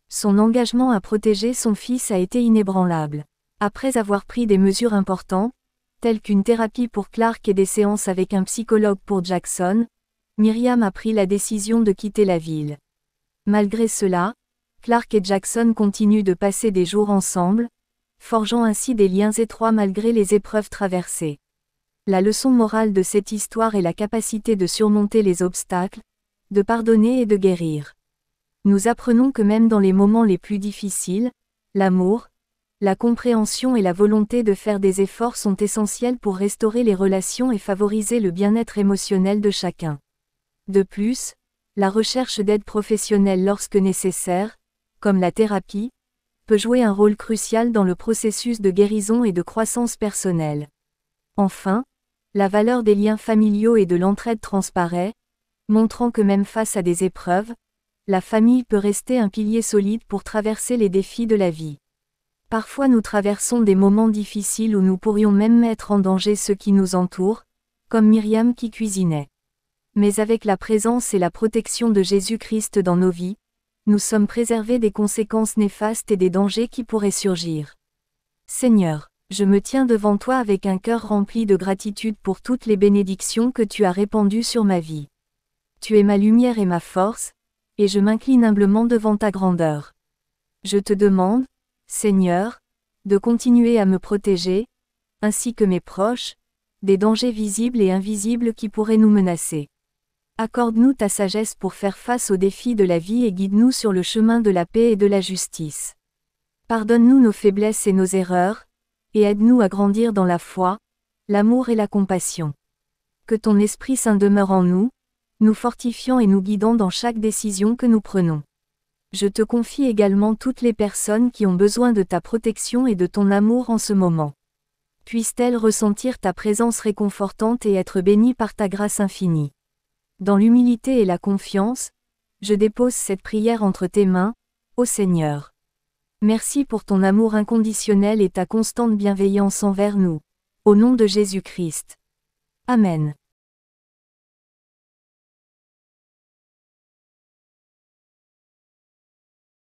Son engagement à protéger son fils a été inébranlable. Après avoir pris des mesures importantes, telles qu'une thérapie pour Clark et des séances avec un psychologue pour Jackson, Myriam a pris la décision de quitter la ville. Malgré cela, Clark et Jackson continuent de passer des jours ensemble, forgeant ainsi des liens étroits malgré les épreuves traversées. La leçon morale de cette histoire est la capacité de surmonter les obstacles, de pardonner et de guérir. Nous apprenons que même dans les moments les plus difficiles, l'amour, la compréhension et la volonté de faire des efforts sont essentiels pour restaurer les relations et favoriser le bien-être émotionnel de chacun. De plus, la recherche d'aide professionnelle lorsque nécessaire, comme la thérapie, peut jouer un rôle crucial dans le processus de guérison et de croissance personnelle. Enfin, la valeur des liens familiaux et de l'entraide transparaît, montrant que même face à des épreuves, la famille peut rester un pilier solide pour traverser les défis de la vie. Parfois nous traversons des moments difficiles où nous pourrions même mettre en danger ceux qui nous entourent, comme Myriam qui cuisinait. Mais avec la présence et la protection de Jésus-Christ dans nos vies, nous sommes préservés des conséquences néfastes et des dangers qui pourraient surgir. Seigneur, je me tiens devant toi avec un cœur rempli de gratitude pour toutes les bénédictions que tu as répandues sur ma vie. Tu es ma lumière et ma force, et je m'incline humblement devant ta grandeur. Je te demande, Seigneur, de continuer à me protéger, ainsi que mes proches, des dangers visibles et invisibles qui pourraient nous menacer. Accorde-nous ta sagesse pour faire face aux défis de la vie et guide-nous sur le chemin de la paix et de la justice. Pardonne-nous nos faiblesses et nos erreurs, et aide-nous à grandir dans la foi, l'amour et la compassion. Que ton Esprit Saint demeure en nous, nous fortifiant et nous guidant dans chaque décision que nous prenons. Je te confie également toutes les personnes qui ont besoin de ta protection et de ton amour en ce moment. Puissent-elles ressentir ta présence réconfortante et être bénies par ta grâce infinie. Dans l'humilité et la confiance, je dépose cette prière entre tes mains, ô Seigneur. Merci pour ton amour inconditionnel et ta constante bienveillance envers nous. Au nom de Jésus-Christ. Amen.